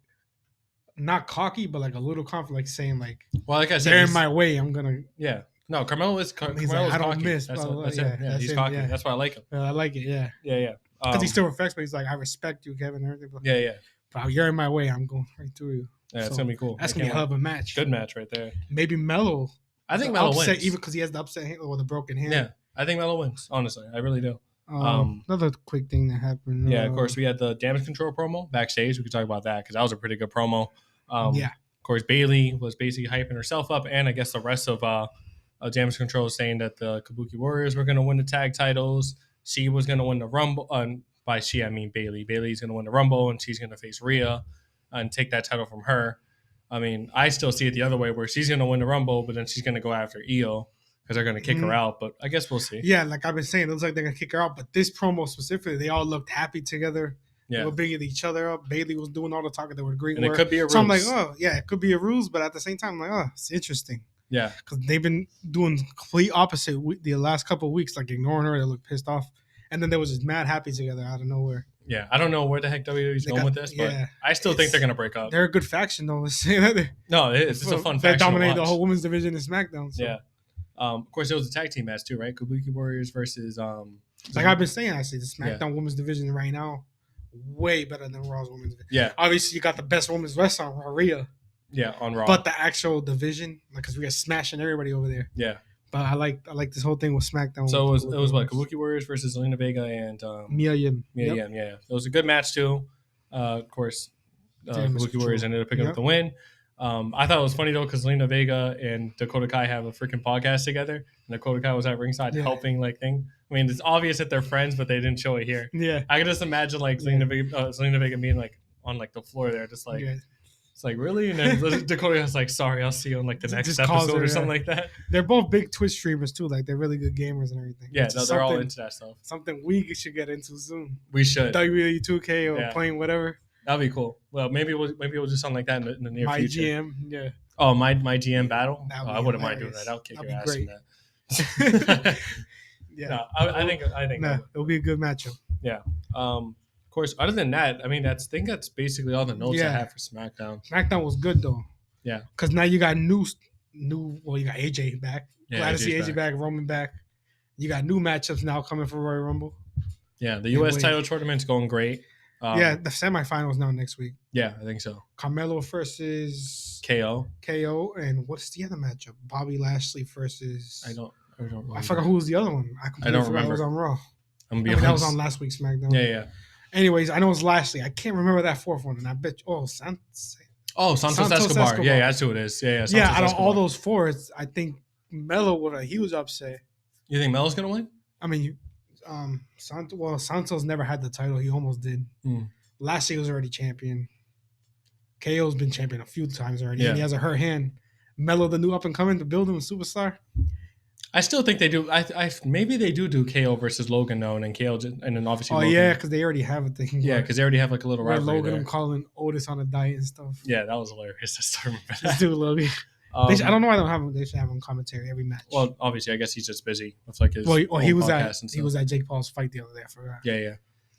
Not cocky, but like a little confident, like saying like, "Well, like I said, they're in my way. I'm gonna." Yeah, no, Carmelo is. He's like, I don't cocky. miss. That's it. Yeah, he's cocky. Yeah. That's why I like him. I like it. Yeah, yeah. Because he still respects, but he's like, I respect you, Kevin. And everything. But, yeah. But you're in my way. I'm going right through you. Yeah, it's gonna be cool. That's gonna be a hell of a match. Good match right there. Maybe Melo. I think Melo wins, even because he has the upset hand or the broken hand. Yeah, I think Melo wins. Honestly, I really do. Another quick thing that happened. Yeah, of course, we had the damage control promo backstage. We could talk about that because that was a pretty good promo. Yeah. Of course, Bailey was basically hyping herself up, and I guess the rest of damage control was saying that the Kabuki Warriors were going to win the tag titles. She was going to win the Rumble. By she, I mean Bailey. Bailey's going to win the Rumble, and she's going to face Rhea and take that title from her. I mean, I still see it the other way, where she's going to win the Rumble, but then she's going to go after Io because they're going to kick her out. But I guess we'll see. Yeah, like I've been saying, it looks like they're gonna kick her out. But this promo specifically, they all looked happy together. Yeah. They were bigging each other up. Bailey was doing all the talking. They were agreeing. And it could be a ruse. So I'm like, oh yeah, it could be a ruse. But at the same time, I'm like, oh, it's interesting. Yeah, because they've been doing complete opposite the last couple of weeks, like ignoring her. They look pissed off, and then they was just mad happy together out of nowhere. Yeah, I don't know where the heck WWE's going with this, but I still think they're gonna break up. They're a good faction, though. Let's say that. No, it's a fun faction. They dominate the whole women's division in SmackDown. So. Yeah. Of course, it was a tag team match too, right? Kabuki Warriors versus. Like I've been saying, I see the SmackDown women's division right now way better than Raw's women's division. Yeah. Obviously, you got the best women's wrestler on Raw, Rhea. Yeah, on Raw. But the actual division, like, because we are smashing everybody over there. Yeah. But I like this whole thing with SmackDown. So it was what, Kabuki Warriors versus Zelina Vega and Mia Yim. Mia Yim. Yeah. It was a good match too. Of course, Kabuki Warriors ended up picking up the win. I thought it was funny though because Zelina Vega and Dakota Kai have a freaking podcast together, and Dakota Kai was at ringside helping thing. I mean, it's obvious that they're friends, but they didn't show it here. Yeah, I can just imagine like Zelina Vega being like on like the floor there, just like it's like really, and then Dakota was like, "Sorry, I'll see you on like the next episode or something like that." They're both big Twitch streamers too. Like they're really good gamers and everything. Yeah, no, they're all into that stuff. Something we should get into soon. We should WWE 2K or playing whatever. That'd be cool. Well, maybe we'll do something like that in the near future. My GM, yeah. Oh, my GM battle. I wouldn't mind doing that. I'll kick your ass in that. Yeah, no, I think it'll be a good matchup. Yeah. Of course. Other than that, I mean, I think that's basically all the notes I have for SmackDown. SmackDown was good though. Yeah. Because now you got new. Well, you got AJ back. Yeah, glad to see AJ back. Roman back. You got new matchups now coming for Royal Rumble. Yeah, the U.S. title tournament's going great. The semifinals now next week. Yeah, I think so. Carmelo versus KO, and what's the other matchup? Bobby Lashley versus I don't remember. I forgot who was the other one. I don't remember. It was on Raw. That was on last week's SmackDown. Yeah. Anyways, I know it was Lashley. I can't remember that fourth one, and I bet Santos Escobar. Yeah, that's who it is. Yeah. Out of all those four, I think Melo with a huge upset. You think Melo's gonna win? I mean, Santos never had the title. He almost did. Lashley was already champion. KO's been champion a few times already, and he has a hurt hand. Melo, the new up and coming, to build him a superstar. I still think they do. Maybe they do KO versus Logan though, and then KO, and then obviously. Oh Logan. Because they already have a thing. Yeah, because they already have like a little rivalry Logan there. calling Otis on a diet and stuff. Yeah, that was hilarious. I still remember that. Let's do Logan. I don't know why they don't have him. They should have him commentary every match. Well, obviously, I guess he's just busy with like his. He was at Jake Paul's fight the other day. I forgot. Yeah.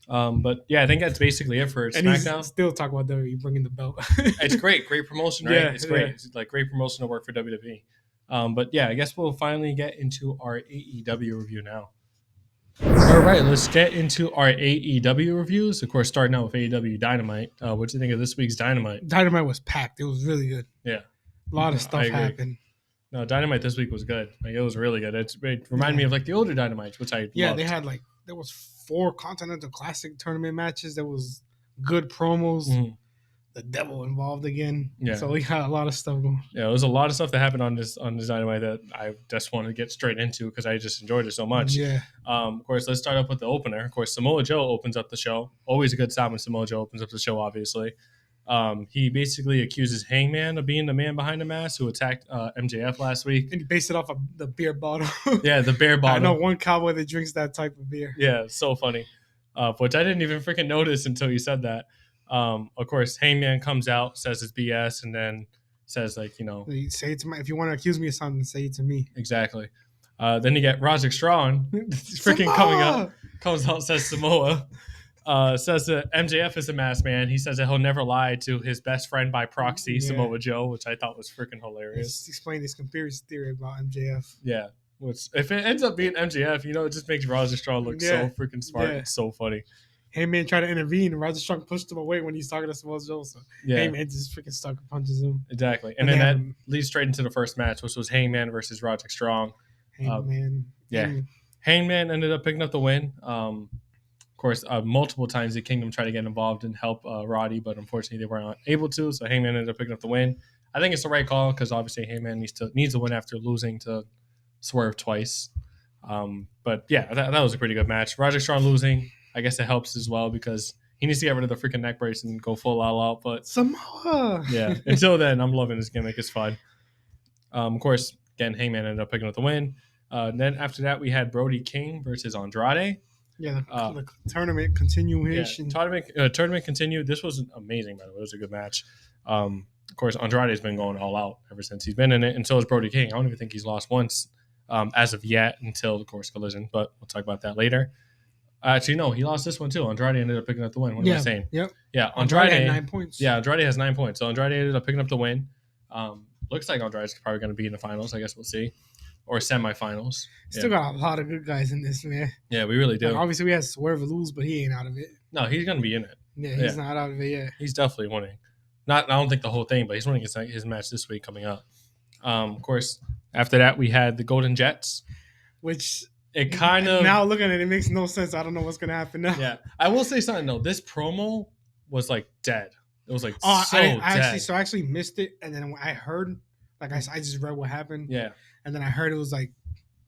But yeah, I think that's basically it for SmackDown. He's still talk about WWE bringing the belt. It's great promotion, right? It's great. It's like great promotion to work for WWE. But yeah, I guess we'll finally get into our AEW review now. All right, let's get into our AEW reviews. Of course, starting out with AEW Dynamite. What do you think of this week's Dynamite? Dynamite was packed. It was really good. Yeah. A lot of stuff happened. No, Dynamite this week was good. Like, it was really good. It reminded me of like the older Dynamites, which I loved. They had there was 4 Continental Classic tournament matches. There was good promos. Mm-hmm. The devil involved again. Yeah. So we had a lot of stuff going. Yeah, there was a lot of stuff that happened on this Dynamite that I just wanted to get straight into because I just enjoyed it so much. Yeah. Of course, let's start off with the opener. Of course, Samoa Joe opens up the show. Always a good sign when Samoa Joe opens up the show, obviously. He basically accuses Hangman of being the man behind the mask who attacked MJF last week. And he based it off of the beer bottle. Yeah, the beer bottle. I know one cowboy that drinks that type of beer. Yeah, so funny. Which I didn't even freaking notice until you said that. Of course, Hangman comes out, says it's BS, and then says, like, you say it to me. If you want to accuse me of something, say it to me. Exactly. Then you get Roderick Strong freaking comes out, says Samoa. Says that MJF is a masked man. He says that he'll never lie to his best friend by proxy, Samoa Joe, which I thought was freaking hilarious. Explain this conspiracy theory about MJF. Yeah. Which, if it ends up being MJF, it just makes Roderick Strong look so freaking smart. Yeah. It's so funny. Heyman tried to intervene, and Roderick Strong pushed him away when he's talking to Samoa Joe. So Heyman just freaking stuck and punches him. Exactly. And then that leads straight into the first match, which was Hangman versus Roderick Strong. Hangman. Hangman ended up picking up the win. Of course, multiple times the Kingdom tried to get involved and help Roddy, but unfortunately they weren't able to. So Hangman ended up picking up the win. I think it's the right call because obviously Hangman needs to win after losing to Swerve twice. But yeah, that was a pretty good match. Roger Strong losing, I guess it helps as well because he needs to get rid of the freaking neck brace and go full all out. But Samoa. yeah, until then, I'm loving this gimmick. It's fun. Of course, again, Hangman ended up picking up the win. Then after that, we had Brody King versus Andrade. Yeah, the tournament continuation. Yeah, tournament continued. This was amazing, by the way. It was a good match. Of course, Andrade's been going all out ever since he's been in it, and so is Brody King. I don't even think he's lost once as of yet until, of course, Collision, but we'll talk about that later. Actually, no, he lost this one too. Andrade ended up picking up the win. What am I saying? Yep. Yeah, Andrade had 9 points. Yeah, Andrade has 9 points. So Andrade ended up picking up the win. Looks like Andrade's probably going to be in the finals. I guess we'll see. Or semifinals. Still got a lot of good guys in this, man. Yeah, we really do. Like, obviously, we had Swerve lose, but he ain't out of it. No, he's going to be in it. Yeah, he's not out of it yet. He's definitely winning. I don't think the whole thing, but he's winning his match this week coming up. Of course, after that, we had the Golden Jets. Which, it kind of... Now looking at it, it makes no sense. I don't know what's going to happen now. Yeah. I will say something, though. This promo was, like, dead. It was, like, dead. I actually missed it, and then when I heard... Like, I just read what happened. Yeah. And then I heard it was like,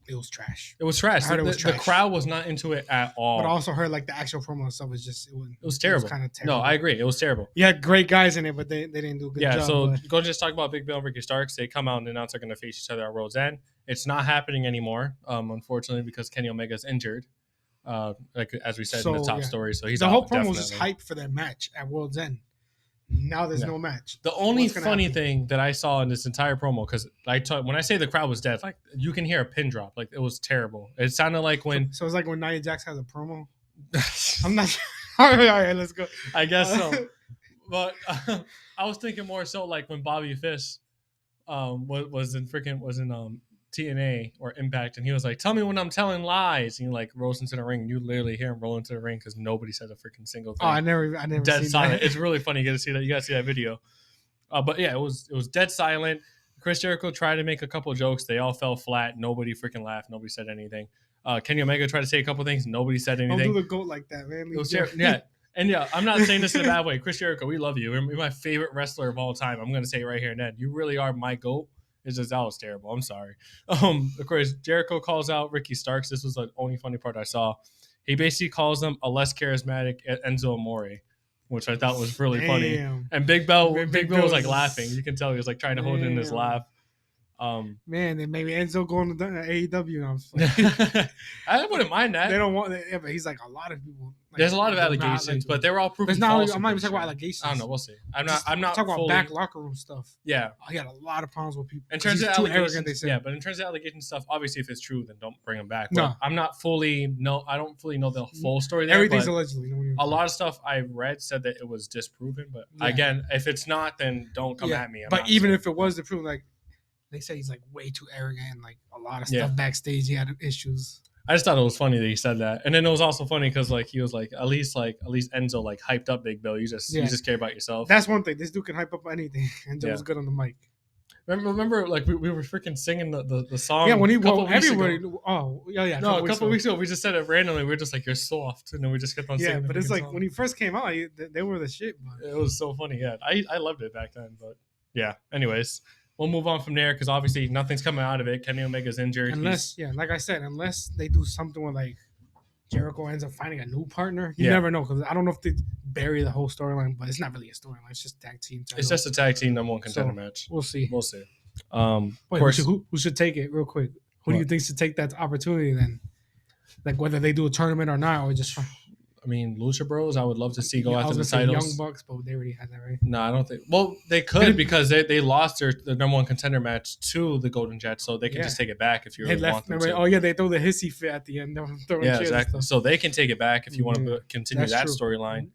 it was trash. It was trash. I heard it was trash. The crowd was not into it at all. But I also heard like the actual promo and stuff was just, it was terrible. It was kind of terrible. No, I agree. It was terrible. You had great guys in it, but they didn't do a good job. Yeah, so go just talk about Big Bill and Ricky Starks. They come out and announce they're going to face each other at World's End. It's not happening anymore, unfortunately, because Kenny Omega's injured. Like as we said in the top story. So he's the whole promo was just hyped for that match at World's End. Now there's no match. The only funny thing that I saw in this entire promo, because when I say the crowd was dead, like you can hear a pin drop. Like it was terrible. It sounded like when... So it's like when Nia Jax has a promo? I'm not sure. All right, let's go. I guess so. But I was thinking more so like when Bobby Fish was in TNA or Impact, and he was like, "Tell me when I'm telling lies," and he like rolls into the ring, and you literally hear him roll into the ring because nobody said a freaking single thing. Oh, I never dead seen silent. That. It's really funny. You got to see that video. But yeah, it was dead silent. Chris Jericho tried to make a couple of jokes. They all fell flat. Nobody freaking laughed. Nobody said anything. Kenny Omega tried to say a couple of things. Nobody said anything. Don't do the goat like that, man. It was yeah. And yeah, I'm not saying this in a bad way. Chris Jericho, we love you. You're my favorite wrestler of all time. I'm going to say it right here and then. You really are my GOAT. It's just, that was terrible. I'm sorry. Of course, Jericho calls out Ricky Starks. This was the only funny part I saw. He basically calls him a less charismatic Enzo Amore, which I thought was really funny. And Big Bill was like laughing. You can tell he was like trying to hold in his laugh. Man, then maybe Enzo going to AEW now. I wouldn't mind that. They don't want that, yeah, but he's like a lot of people. Like, there's a lot of allegations, but they're all proven false. I'm not even talking about allegations. I don't know. We'll see. I'm not talking about back locker room stuff. Yeah, he had a lot of problems with people. In terms of allegations, they say. Yeah, but in terms of allegation stuff, obviously, if it's true, then don't bring him back. But I don't fully know the full story there. Everything's allegedly. A lot of stuff I read said that it was disproven, but again, if it's not, then don't come at me. But even if it was disproven, like. They say he's like way too arrogant and like a lot of stuff backstage. He had issues. I just thought it was funny that he said that, and then it was also funny because like he was like at least Enzo like hyped up Big Bill. You just care about yourself. That's one thing. This dude can hype up anything. Enzo was good on the mic. Remember like we were freaking singing the song. Yeah, when he everybody. Oh yeah. No, a couple weeks ago we just said it randomly. We were just like, "You're soft," and then we just kept on singing. Yeah, but it's like when he first came out, they were the shit. It was so funny. Yeah, I loved it back then. But yeah. Anyways. We'll move on from there because obviously nothing's coming out of it. Kenny Omega's injured. Like I said, unless they do something where like Jericho ends up finding a new partner, you never know. Because I don't know if they bury the whole storyline, but it's not really a storyline. It's just tag team title. It's just a tag team #1 contender match. We'll see. Of course, who should take it real quick? Who do you think should take that opportunity then? Like whether they do a tournament or not, or just. I mean, Lucha Bros, I would love to see go after the titles. Young Bucks, but they already had that, right? No, I don't think. Well, they could because they lost their #1 contender match to the Golden Jets, so they can just take it back if you really want them to. Oh yeah, they throw the hissy fit at the end. Yeah, exactly. So they can take it back if you want to continue that storyline,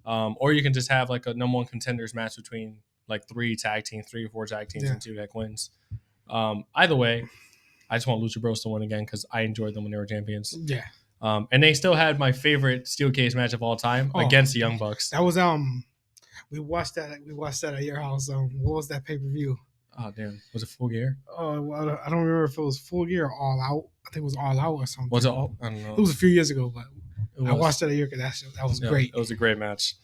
or you can just have like a #1 contenders match between like 3 or 4 tag teams and 2 tag wins. Either way, I just want Lucha Bros to win again because I enjoyed them when they were champions. Yeah. And they still had my favorite steel cage match of all time against the Young Bucks. That was we watched that at your house. What was that pay-per-view? Oh damn, was it Full Gear? Oh, I don't remember if it was Full Gear or All Out. I think it was All Out or something. Was it all? I don't It know. was a few years ago, but It I was. watched it a year ago. That was Yeah, great. it was a great match.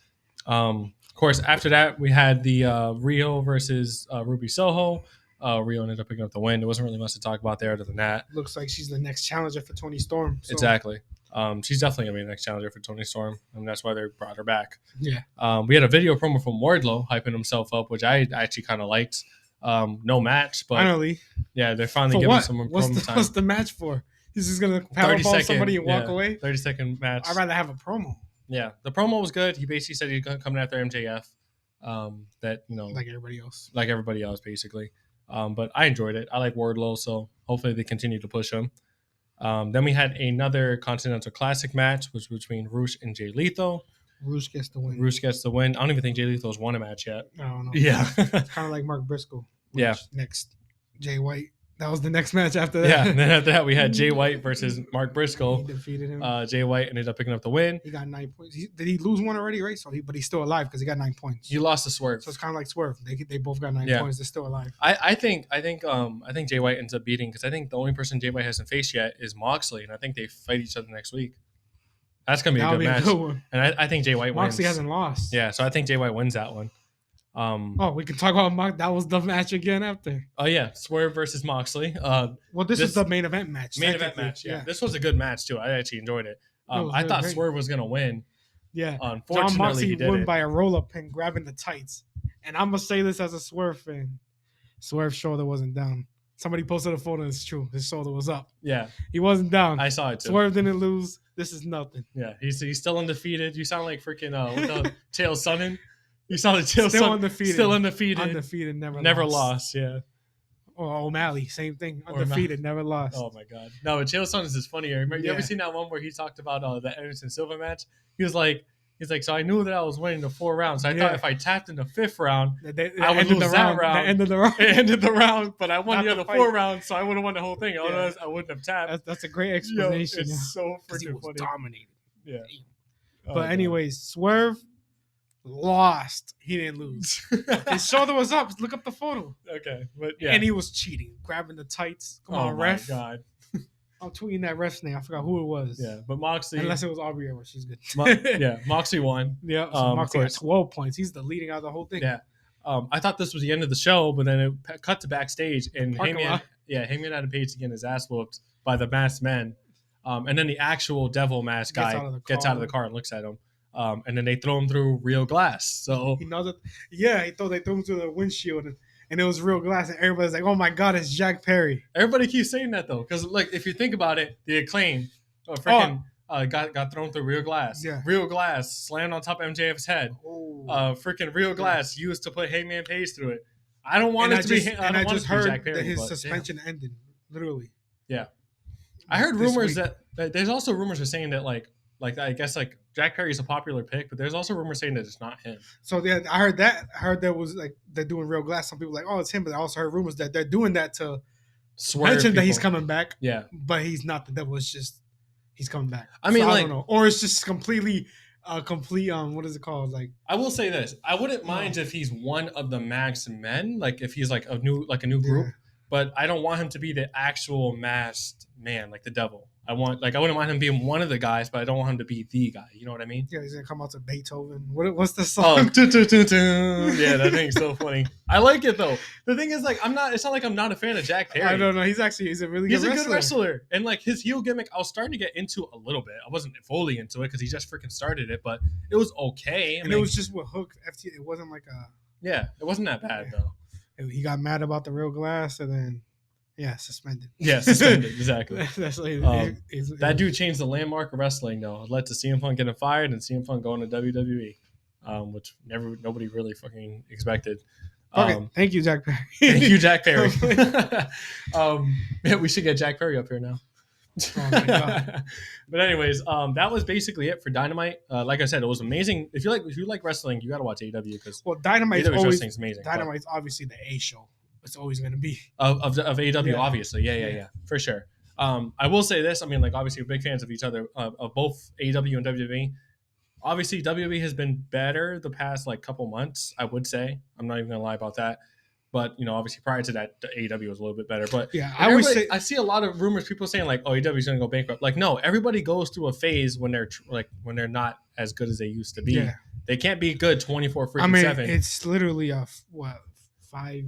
Of course, after that we had the Rio versus Ruby Soho. Rio ended up picking up the win. There wasn't really much to talk about there other than that. Looks like she's the next challenger for Tony Storm. So. Exactly. She's definitely gonna be the next challenger for Tony Storm, and that's why they brought her back. Yeah. We had a video promo from Wardlow hyping himself up, which I actually kind of liked. No match, but Finally. yeah, they're finally For giving what? some What's time. the match for? He's just gonna 30 powerbomb somebody and walk away. 30-second match. I'd rather have a promo. Yeah, the promo was good. He basically said he's coming after MJF. That like everybody else. Like everybody else, basically. But I enjoyed it. I like Wardlow, so hopefully they continue to push him. Then we had another Continental Classic match, which was between Roosh and Jay Lethal. Roosh gets the win. Roosh gets the win. I don't even think Jay Lethal's won a match yet. I don't know. Yeah. It's kind of like Mark Briscoe. Yeah. Next, Jay White. That was the next match after that. Yeah. And then after that, we had Jay White versus Mark Briscoe. He defeated him. Jay White ended up picking up the win. He got 9 points. Did he lose one already, right? But he's still alive because he got 9 points. He lost to Swerve. So it's kind of like Swerve. They both got 9 points. They're still alive. I think Jay White ends up beating, because I think the only person Jay White hasn't faced yet is Moxley, and I think they fight each other next week. That's gonna be a good match. Good one. And I think Jay White wins. Moxley hasn't lost. Yeah, so I think Jay White wins that one. We can talk about Mox. That was the match again after. Oh yeah, Swerve versus Moxley. This is the main event match. Main event match. Yeah, this was a good match too. I actually enjoyed it. I thought great. Swerve was gonna win. Yeah, unfortunately, John Moxley he did won it by a roll-up pin, grabbing the tights. And I'm gonna say this as a Swerve fan: Swerve's shoulder wasn't down. Somebody posted a photo. It's true. His shoulder was up. Yeah, he wasn't down. I saw it too. Swerve didn't lose. This is nothing. Yeah, he's still undefeated. You sound like freaking Chael Sonnen. You sound like Chael still Sonnen. Undefeated. Still undefeated. Undefeated. Never lost. Yeah. Or O'Malley, same thing. Undefeated, never lost. Oh my god. No, but Chael Sonnen is funnier. You ever seen that one where he talked about the Anderson Silva match? He's like, so I knew that I was winning the 4 rounds. So I thought if I tapped in the 5th round, I would lose that round. The end of the round. It ended the round, but I won the other 4 rounds, so I would have won the whole thing. Otherwise, I wouldn't have tapped. That's a great explanation. It's so freaking funny. Dominated. Yeah. But anyways, Swerve lost. He didn't lose. His shoulder was up. Look up the photo. Okay, but yeah. And he was cheating, grabbing the tights. Come on, ref. Oh my god. I'm tweeting that ref's name. I forgot who it was. Yeah, but Moxley. Unless it was Aubrey Edwards. She's good. Moxley won. Yeah, so Moxley got 12 points. He's the leading out of the whole thing. Yeah. I thought this was the end of the show, but then it cut to backstage, and Heyman had Page to get his ass whooped by the masked men. And then the actual devil mask guy gets out of the car and looks at him. And then they throw him through real glass. So he knows it. Yeah, they threw him through the windshield, and it was real glass, and everybody's like, "Oh my god, it's Jack Perry." Everybody keeps saying that though, because like if you think about it, the Acclaim got thrown through real glass. Yeah. Real glass slammed on top of MJF's head. Freaking real glass used to put Heyman Page through it. I don't want it to be. I just heard Jack Perry, that his suspension ended literally. Yeah, I heard rumors that there's also rumors of saying that like I guess like Jack Perry's a popular pick, but there's also rumors saying that it's not him. So yeah, I heard that. I heard there was like they're doing real glass. Some people like, oh, it's him, but I also heard rumors that they're doing that to mention that he's coming back. Yeah, but he's not. The devil. It's just he's coming back. I mean, I don't know, or it's just completely, what is it called? Like, I will say this: I wouldn't mind if he's one of the masked men, like if he's like a new group. But I don't want him to be the actual masked man, like the devil. I wouldn't mind him being one of the guys, but I don't want him to be the guy. You know what I mean? Yeah, he's gonna come out to Beethoven. What's the song? Oh, yeah, that thing's so funny. I like it though. The thing is, like, it's not like I'm not a fan of Jack Perry. I don't know. He's a really good wrestler. And like his heel gimmick, I was starting to get into a little bit. I wasn't fully into it because he just freaking started it, but it was okay. It was just with Hook. It wasn't like a. Yeah, it wasn't that bad though. He got mad about the real glass, and then suspended. Yeah, suspended. Exactly. That's like, that dude changed the landmark of wrestling, though. It led to CM Punk getting fired and CM Punk going to WWE, which nobody really fucking expected. Okay, thank you, Jack Perry. Thank you, Jack Perry. We should get Jack Perry up here now. Oh my God. But anyways, that was basically it for Dynamite. Like I said, it was amazing. If you like wrestling, you got to watch AEW because Dynamite's always amazing. Dynamite's obviously the A show. It's always going to be of AEW, obviously. Yeah, for sure. I will say this. I mean, like obviously, we're big fans of each other, of both AEW and WWE. Obviously, WWE has been better the past like couple months. I would say. I'm not even gonna lie about that. But obviously prior to that, the AEW was a little bit better. But yeah, I always say I see a lot of rumors, people saying like, "Oh, AEW is going to go bankrupt." Like, no, everybody goes through a phase when they're when they're not as good as they used to be. Yeah. They can't be good 24 freaking I mean, 7. it's literally a what 5.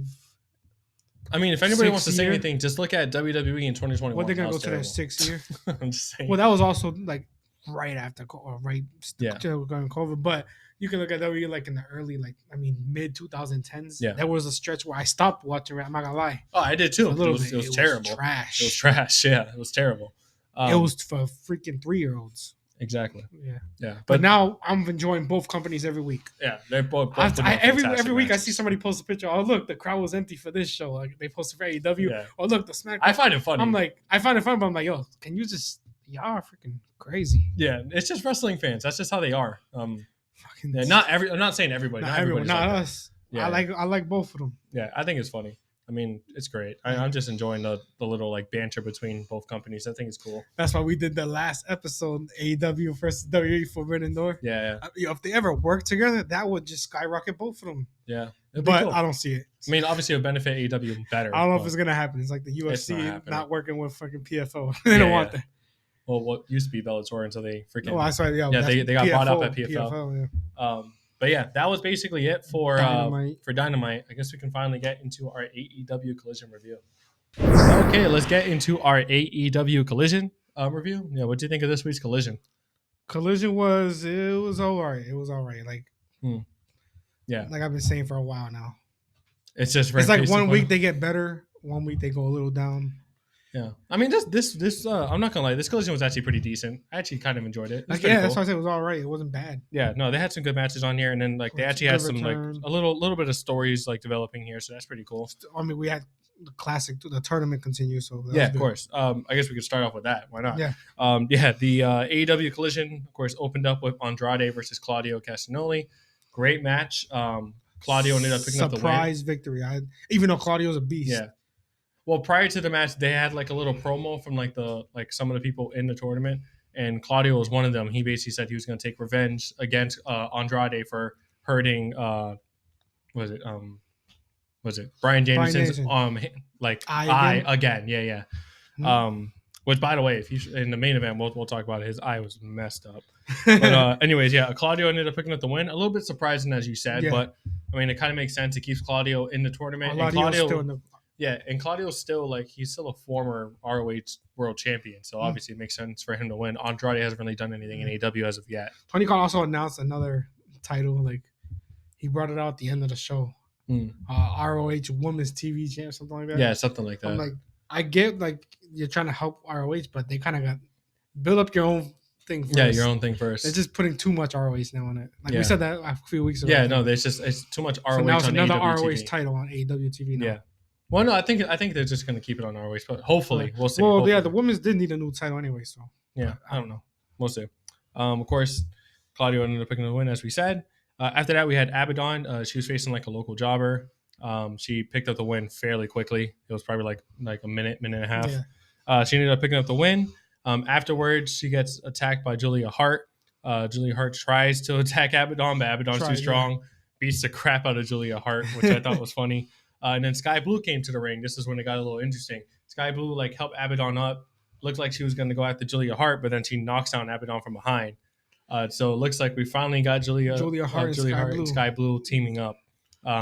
I mean, if anybody wants to say year? anything, just look at WWE in 2021. What they're gonna That go was to their terrible. 6th year? I'm just saying. Well, that was also like right after right Yeah. going COVID. But you can look at WWE like in the early mid 2010s. Yeah. There was a stretch where I stopped watching. I'm not gonna lie. Oh, I did too. For a little It was bit. terrible. Trash. It was trash. Yeah, it was terrible. It was for freaking 3-year-olds. Exactly. Yeah. Yeah. But now I'm enjoying both companies every week. Yeah, they're both every week matches. I see somebody post a picture. Oh, look, the crowd was empty for this show. Like they posted for AEW. Yeah. Oh, look, the SmackDown. I find it funny. I'm like, I find it fun, but I'm like, yo, can you just y'all are freaking crazy. Yeah, it's just wrestling fans. That's just how they are. Fucking Yeah, I'm not saying everybody. not everyone. Not like us. Yeah. I like both of them. Yeah, I think it's funny. I mean, it's great. I'm just enjoying the little like banter between both companies. I think it's cool. That's why we did the last episode, AEW versus WWE for Forbidden Door. Yeah. If they ever work together, that would just skyrocket both of them. Yeah. But cool. I don't see it. I mean, obviously, it would benefit AEW better. I don't know if it's going to happen. It's like the UFC not working with fucking PFO. They don't want that. Well, what used to be Bellator until they freaking... Oh, that's right. Yeah, they got PFO, bought up at PFL. PFL yeah. But yeah, that was basically it for Dynamite. I guess we can finally get into our AEW Collision review. Okay, let's get into our AEW Collision review. Yeah, what do you think of this week's Collision? Collision was all right. It was all right. Like, yeah, like I've been saying for a while now. It's just it's like one week they get better, one week they go a little down. Yeah, I mean this I'm not gonna lie, this Collision was actually pretty decent. I actually kind of enjoyed it. Like, yeah, that's why I said it was all right. It wasn't bad. Yeah, no, they had some good matches on here, and then like they actually had some like a little bit of stories like developing here, so that's pretty cool. I mean, we had the classic, the tournament continues, so yeah, of course. I guess we could start off with that. Why not? Yeah. The AEW Collision, of course, opened up with Andrade versus Claudio Castagnoli. Great match. Claudio ended up picking up the win. Surprise victory. Even though Claudio's a beast. Yeah. Well, prior to the match, they had like a little promo from like some of the people in the tournament, and Claudio was one of them. He basically said he was going to take revenge against Andrade for hurting was it Bryan Danielson's eye again. Yeah. Mm-hmm. Which, by the way, if you in the main event, we'll talk about it. His eye was messed up. But anyways, yeah, Claudio ended up picking up the win. A little bit surprising, as you said, but I mean, it kind of makes sense. It keeps Claudio in the tournament. And Claudio, and Claudio's still he's still a former ROH world champion, so obviously it makes sense for him to win. Andrade hasn't really done anything in AEW as of yet. Tony Khan also announced another title, like he brought it out at the end of the show. ROH Women's TV Champ, something like that. Yeah, something like that. I'm like, I get like you're trying to help ROH, but they kind of got build up your own thing first. Yeah, your own thing first. They're just putting too much ROH now on it. Like we said that a few weeks ago. Yeah, no, it's too much ROH. So now it's another AEW ROH TV. title on AEW TV now. Yeah. Well, no, I think they're just going to keep it on ROH, but hopefully we'll see. Well, hopefully. Yeah, the women's did need a new title anyway, so yeah, I don't know. We'll see. Of course, Claudio ended up picking the win, as we said. After that, we had Abaddon. She was facing like a local jobber. She picked up the win fairly quickly. It was probably like a minute and a half. Yeah. She ended up picking up the win. Afterwards, she gets attacked by Julia Hart. Julia Hart tries to attack Abaddon, but Abaddon's too strong. Yeah. Beats the crap out of Julia Hart, which I thought was funny. And then Sky Blue came to the ring. This is when it got a little interesting. Sky Blue helped Abaddon up. Looked like she was going to go after Julia Hart, but then she knocks down Abaddon from behind. So it looks like we finally got Julia Hart and Sky Blue teaming up.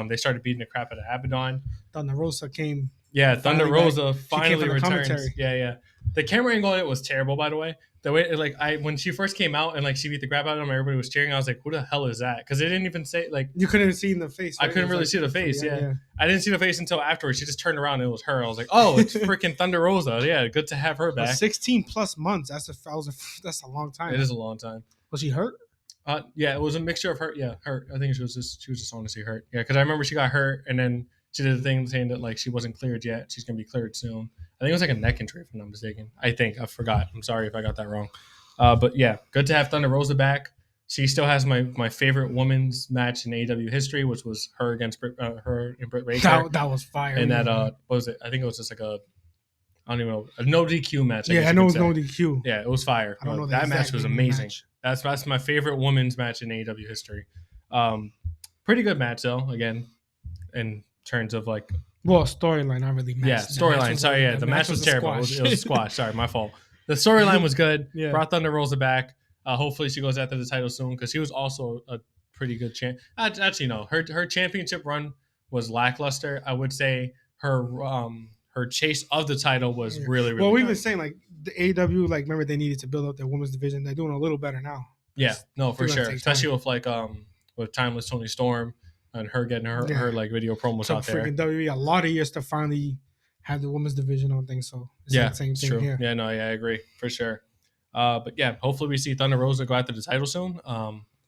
They started beating the crap out of Abaddon. Thunder Rosa came. Yeah, Thunder Rosa finally returns. Yeah. The camera angle on it was terrible, by the way. The way when she first came out and she beat the crap out of him, everybody was cheering. I was like, "Who the hell is that?" Because they didn't even say you couldn't see in the face. Right? I couldn't really see the face. Yeah, I didn't see the face until afterwards. She just turned around and it was her. I was like, "Oh, it's freaking Thunder Rosa." Yeah, good to have her back. 16 plus months. That's a long time. It is a long time. Was she hurt? Yeah, it was a mixture of hurt. Yeah, hurt. I think she was just honestly hurt. Yeah, because I remember she got hurt and then she did the thing saying that she wasn't cleared yet. She's gonna be cleared soon. I think it was a neck injury, if I'm not mistaken. I forgot. I'm sorry if I got that wrong. But yeah, good to have Thunder Rosa back. She still has my favorite women's match in AEW history, which was her against her and Britt Baker. That was fire. And that what was it? I think it was just I don't even know, a no DQ match. I know it was no DQ. Yeah, it was fire. I don't know that match was amazing. That's my favorite women's match in AEW history. Pretty good match though. Again, and terms of like. Well, storyline, not really match. Yeah, storyline. Sorry, the match was terrible. It was a squash. Sorry, my fault. The storyline was good. Yeah. Brought Thunder Rosa back. Hopefully she goes after the title soon because she was also a pretty good champ. Actually, no, her championship run was lackluster. I would say her chase of the title was really well. We've good. been saying like the AEW, like remember they needed to build up their women's division. They're doing a little better now. Yeah, no, for sure. Especially time. with Timeless Tony Storm and her getting her like video promos out there. Freaking WWE a lot of years to finally have the women's division on things. So it's the same thing true. Here. Yeah, no, yeah, I agree for sure. But yeah, hopefully we see Thunder Rosa go after the title soon.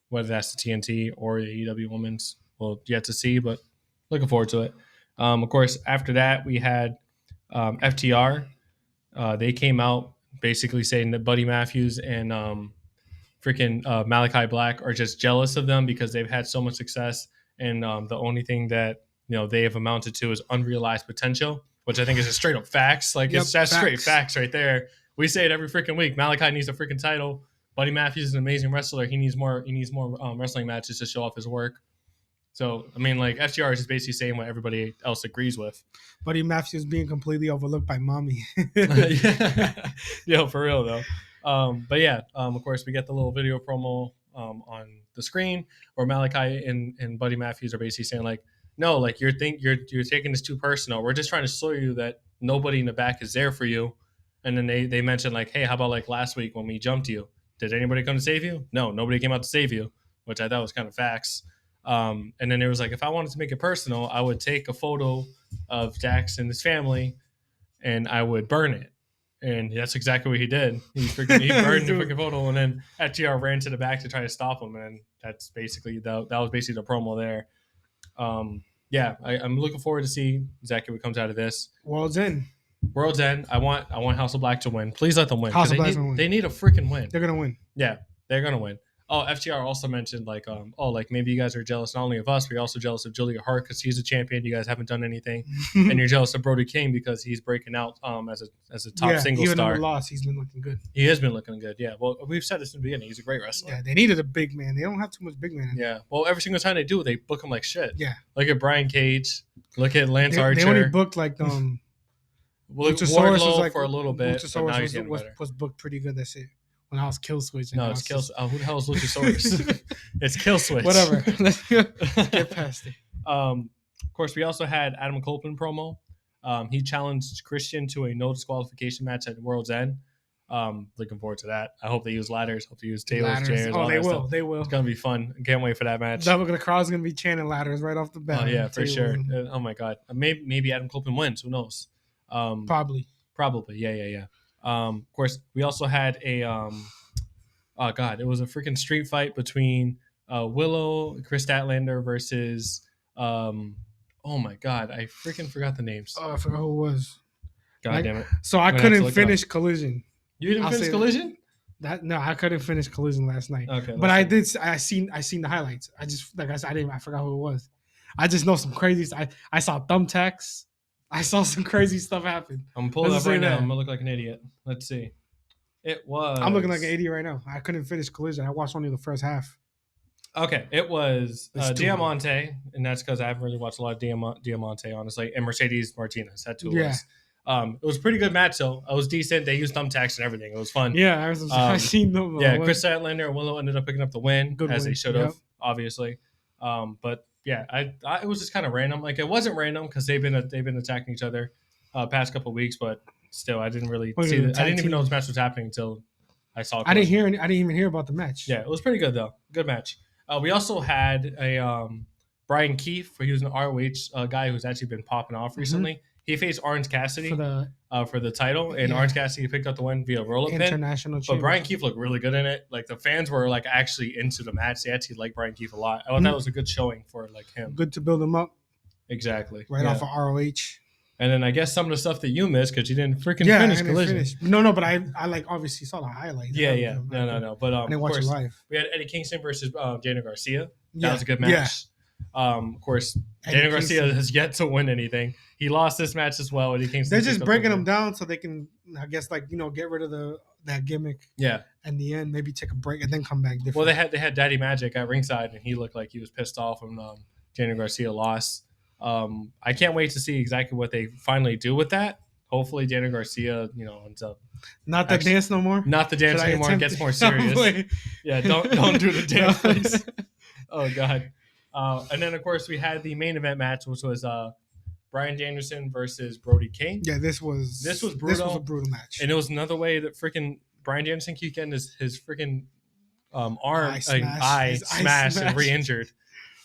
Whether that's the TNT or the AEW Women's, we'll yet to see, but looking forward to it. Of course, after that we had FTR. They came out basically saying that Buddy Matthews and freaking Malachi Black are just jealous of them because they've had so much success, and the only thing that they have amounted to is unrealized potential, which I think is just straight up facts. Like it's just straight facts right there. We say it every freaking week. Malachi needs a freaking title. Buddy Matthews is an amazing wrestler. He needs more. Wrestling matches to show off his work. So I mean, like FTR is just basically saying what everybody else agrees with. Buddy Matthews being completely overlooked by mommy. Yo, for real though. But yeah, of course, we get the little video promo on the screen where Malachi and Buddy Matthews are basically saying like, no, like you're taking this too personal. We're just trying to show you that nobody in the back is there for you. And then they mentioned like, hey, how about like last week when we jumped you? Did anybody come to save you? No, nobody came out to save you, which I thought was kind of facts. And then it was like, if I wanted to make it personal, I would take a photo of Dax and his family and I would burn it. And that's exactly what he did. He burned the freaking photo, and then FTR ran to the back to try to stop him. And that's basically that was basically the promo there. Yeah, I'm looking forward to see exactly what comes out of this. World's End. I want House of Black to win. Please let them win. House of Black win. They need a freaking win. They're gonna win. Yeah, they're gonna win. Oh, FTR also mentioned like, like maybe you guys are jealous not only of us, but you're also jealous of Julia Hart because he's a champion. You guys haven't done anything, and you're jealous of Brody King because he's breaking out as a top single star. Even in the loss, he's been looking good. He has been looking good. Yeah. Well, we've said this in the beginning. He's a great wrestler. Yeah, they needed a big man. They don't have too much big man. Yeah. Well, every single time they do, they book him like shit. Yeah. Look at Brian Cage. Look at Lance Archer. They only booked like Luchasaurus was like for a little bit. Luchasaurus was booked pretty good. That's it. When I was Kill Switch. No, it's Kill. Who the hell is Luchasaurus? It's Kill Switch. Whatever. Let's get past it. Of course, we also had Adam Copeland promo. He challenged Christian to a no disqualification match at World's End. Looking forward to that. I hope they use ladders. Hope they use tables, chairs. Oh, they will. They will. It's gonna be fun. I can't wait for that match. The crowd's gonna be chanting ladders right off the bat. Oh yeah, for sure. Oh my god. Maybe Adam Copeland wins. Who knows? Probably. Yeah. Of course, we also had a oh god, it was a freaking street fight between Willow, Chris Statlander versus oh my god, I freaking forgot the names. Oh, I forgot who it was. God damn it. So I couldn't finish Collision. You didn't finish Collision? No, I couldn't finish Collision last night. Okay. But I did. I seen the highlights. I just like I said, I forgot who it was. I just know some crazy. I saw thumbtacks. I saw some crazy stuff happen. I'm pulling up right now. I'm gonna look like an idiot. Let's see. It was. I'm looking like an idiot right now. I couldn't finish Collision. I watched only the first half. Okay, it was Diamante, and that's because I haven't really watched a lot of Diamante, honestly, and Mercedes Martinez. That two was. It was a pretty good match, though. It was decent. They used thumbtacks and everything. It was fun. Yeah, I seen them. Yeah, Chris Statlander and Willow ended up picking up the win, they should have, obviously. But yeah, it was just kind of random. Like it wasn't random because they've been attacking each other past couple of weeks, but still, I didn't really see it. I didn't even know this match was happening until I saw. I didn't even hear about the match. Yeah, it was pretty good though. Good match. We also had a Brian Keefe, he was an ROH guy who's actually been popping off recently. Mm-hmm. He faced Orange Cassidy for the title, and Orange Cassidy picked up the win via roll-up pin. International champion. But Brian Keefe looked really good in it. Like the fans were like actually into the match. They actually liked Brian Keefe a lot. I thought that was a good showing for like him. Good to build him up. Exactly. Right off of ROH. And then I guess some of the stuff that you missed because you didn't freaking finish Collision. No, but I like obviously saw the highlights. Yeah. No. But I didn't watch it live. We had Eddie Kingston versus Daniel Garcia. That was a good match. Yeah. Of course, Daniel Garcia has yet to win anything. He lost this match as well. Eddie Kingston. They're just breaking him down so they can, I guess, get rid of that gimmick. Yeah. In the end, maybe take a break and then come back different. Well, they had Daddy Magic at ringside, and he looked like he was pissed off when Daniel Garcia lost. I can't wait to see exactly what they finally do with that. Hopefully, Daniel Garcia, ends up not the dance no more. not the dance anymore. And gets more serious. Yeah, don't do the dance, please. Oh God. And then of course we had the main event match, which was Bryan Danielson versus Brody King. Yeah, this was brutal. This was a brutal match, and it was another way that freaking Bryan Danielson keep getting his freaking arm eye smashed and re-injured.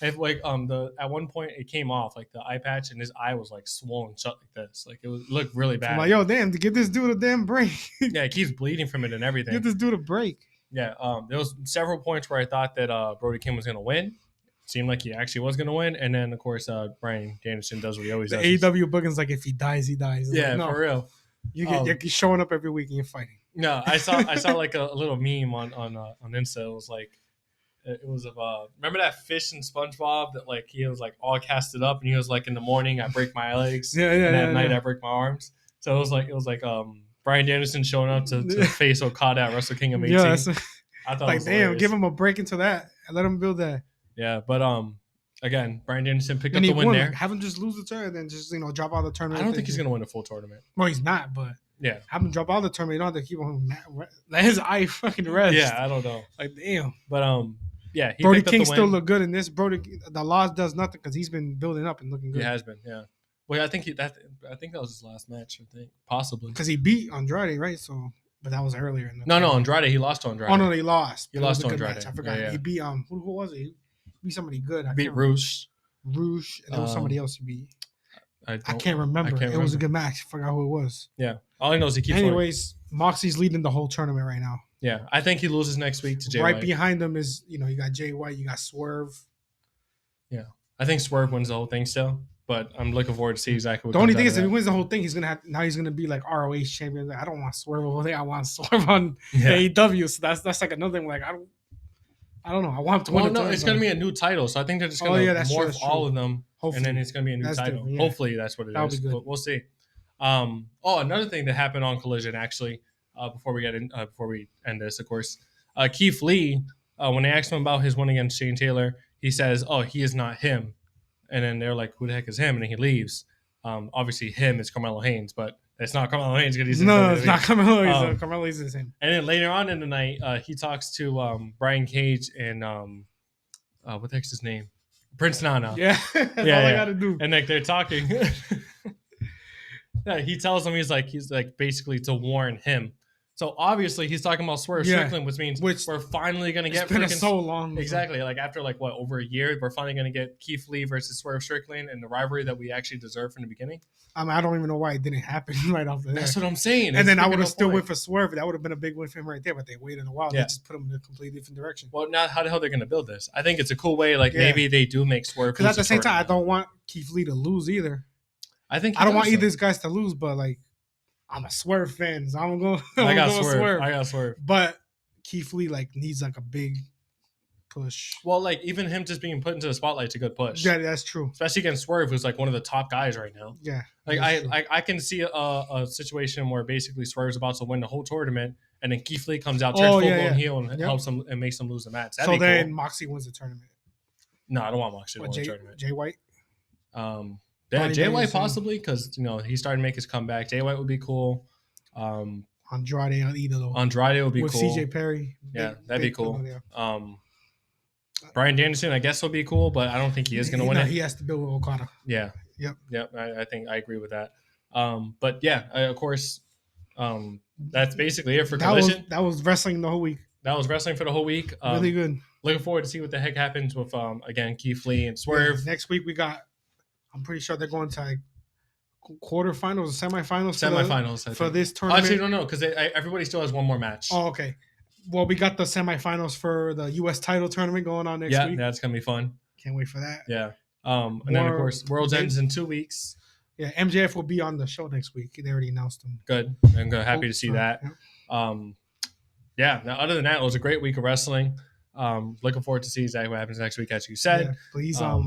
And like at one point it came off like the eye patch and his eye was like swollen shut like this. Like it looked really bad. I'm like, yo, damn, to give this dude a damn break. Yeah, it keeps bleeding from it and everything. Give this dude a break. Yeah, there was several points where I thought that Brody King was gonna win. Seemed like he actually was gonna win, and then of course Bryan Danielson does what he always does. AEW booking's like, if he dies, he dies. Yeah, like, no, for real. You're showing up every week and you're fighting. No, I saw like a little meme on Insta. It was like, it was of remember that fish in SpongeBob that like he was like all casted up and he was like, in the morning I break my legs, and at night I break my arms. So it was like Bryan Danielson showing up to face Okada at Wrestle Kingdom 18. Yeah, I thought like, damn, give him a break into that and let him build that. Yeah, but again, Bryan Danielson picked up the win there. Have him just lose the tournament, then just drop out of the tournament. I don't think he's gonna win a full tournament. Well, he's not, but yeah, have him drop out of the tournament. You don't have to keep him. Let his eye fucking rest. Yeah, I don't know. Like damn. But yeah, Brody King still look good in this. The loss does nothing because he's been building up and looking good. He has been, yeah. Well, I think that was his last match. I think possibly because he beat Andrade, right? So, but that was earlier. No, Andrade. He lost to Andrade. Oh no, he lost. He lost to Andrade. Match. I forgot. Yeah. He beat who was it? He beat somebody good. Beat Rouge. Rouge, and there was somebody else he beat. I can't remember. It was a good match. I forgot who it was. Yeah. All I know is he keeps. Anyways, Moxie's leading the whole tournament right now. Yeah, I think he loses next week to Jay White. Right behind him is, you got Jay White, you got Swerve. Yeah, I think Swerve wins the whole thing still, but I'm looking forward to see exactly what. The only thing is, if he wins the whole thing, he's gonna be like ROH champion. I don't want Swerve over there. I want Swerve on AEW. So that's like another thing. Like I don't know. I want him to win. No, it's gonna be a new title. So I think they're just gonna morph all of them, hopefully. And then it's gonna be a new title. Yeah. Hopefully that's what it is. But we'll see. Another thing that happened on Collision actually. Before we end this, of course, Keith Lee, when they asked him about his win against Shane Taylor, he says, "Oh, he is not him," and then they're like, "Who the heck is him?" And then he leaves. Obviously, him is Carmelo Haynes, but it's not Carmelo Haynes because he's it's not Carmelo. Carmelo Haynes is him. And then later on in the night, he talks to Brian Cage and what the heck's his name, Prince Nana. Yeah, that's all I gotta do. And like they're talking. Yeah, he tells him he's like basically to warn him. So obviously he's talking about Swerve Strickland, which means we're finally gonna get. It's been so long. Exactly, like after over a year, we're finally gonna get Keith Lee versus Swerve Strickland and the rivalry that we actually deserved from the beginning. I don't even know why it didn't happen right off the bat. That's what I'm saying. And then I would have still went for Swerve. That would have been a big win for him right there. But they waited a while. Yeah. They just put him in a completely different direction. Well, now how the hell they're gonna build this? I think it's a cool way. Maybe they do make Swerve. Because at the same time, I don't want Keith Lee to lose either. I don't want either of these guys to lose, but I'm a Swerve fan, so I'm going. I got Swerve. But Keith Lee needs a big push. Well, even him just being put into the spotlight's a good push. Yeah, that's true. Especially against Swerve, who's one of the top guys right now. Yeah. I can see a situation where basically Swerve's about to win the whole tournament, and then Keith Lee comes out, turns full-blown heel, and helps him and makes him lose the match. That'd be cool. Moxie wins the tournament. No, I don't want Moxie to win the tournament. Jay White. Yeah, Jay White possibly because he started to make his comeback. Jay White would be cool. Andrade on either though. Andrade would be cool. With CJ Perry. Yeah, that'd be cool. Bryan Danielson, I guess, will be cool, but I don't think he is going to win it. He has to build with Okada. Yeah. Yep. I think I agree with that. But yeah, of course, that's basically it for Collision. That was wrestling the whole week. That was wrestling for the whole week. Really good. Looking forward to see what the heck happens with again Keith Lee and Swerve. Yeah, next week we got. I'm pretty sure they're going to quarterfinals or semifinals. Semifinals for this tournament. Actually, no, because everybody still has one more match. Oh, okay. Well, we got the semifinals for the U.S. title tournament going on next week. Yeah, that's gonna be fun. Can't wait for that. Yeah. And then of course, World's ends in 2 weeks. Yeah, MJF will be on the show next week. They already announced him. Good. I'm happy to see that. Yeah. Now, other than that, it was a great week of wrestling. Looking forward to see exactly what happens next week, as you said. Yeah,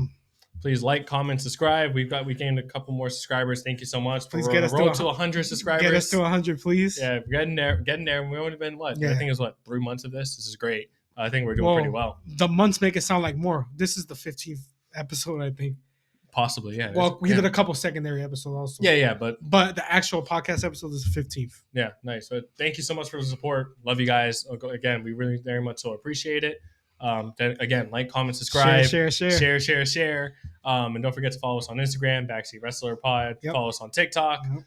please like, comment, subscribe. We gained a couple more subscribers. Thank you so much. Please get us to 100 subscribers. Get us to 100, please. Yeah, we're getting there. We've only been I think it was 3 months of this. This is great. I think we're doing pretty well. The months make it sound like more. This is the 15th episode, I think. Possibly, yeah. Well, we did a couple secondary episodes also. Yeah, but the actual podcast episode is the 15th. Yeah, nice. So thank you so much for the support. Love you guys. Again, we really very much so appreciate it. Then again, like, comment, subscribe, share. And don't forget to follow us on Instagram, Backseat Wrestler Pod. Yep. Follow us on TikTok. Yep.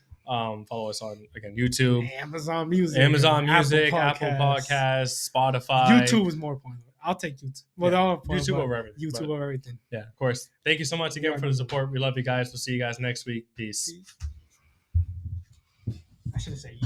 Follow us on, again, YouTube, Amazon Music, Apple Podcasts, Spotify. YouTube is more important. I'll take YouTube. Well, YouTube over everything. YouTube over everything. Yeah, of course. Thank you so much again for the support. We love you guys. We'll see you guys next week. Peace. I should have said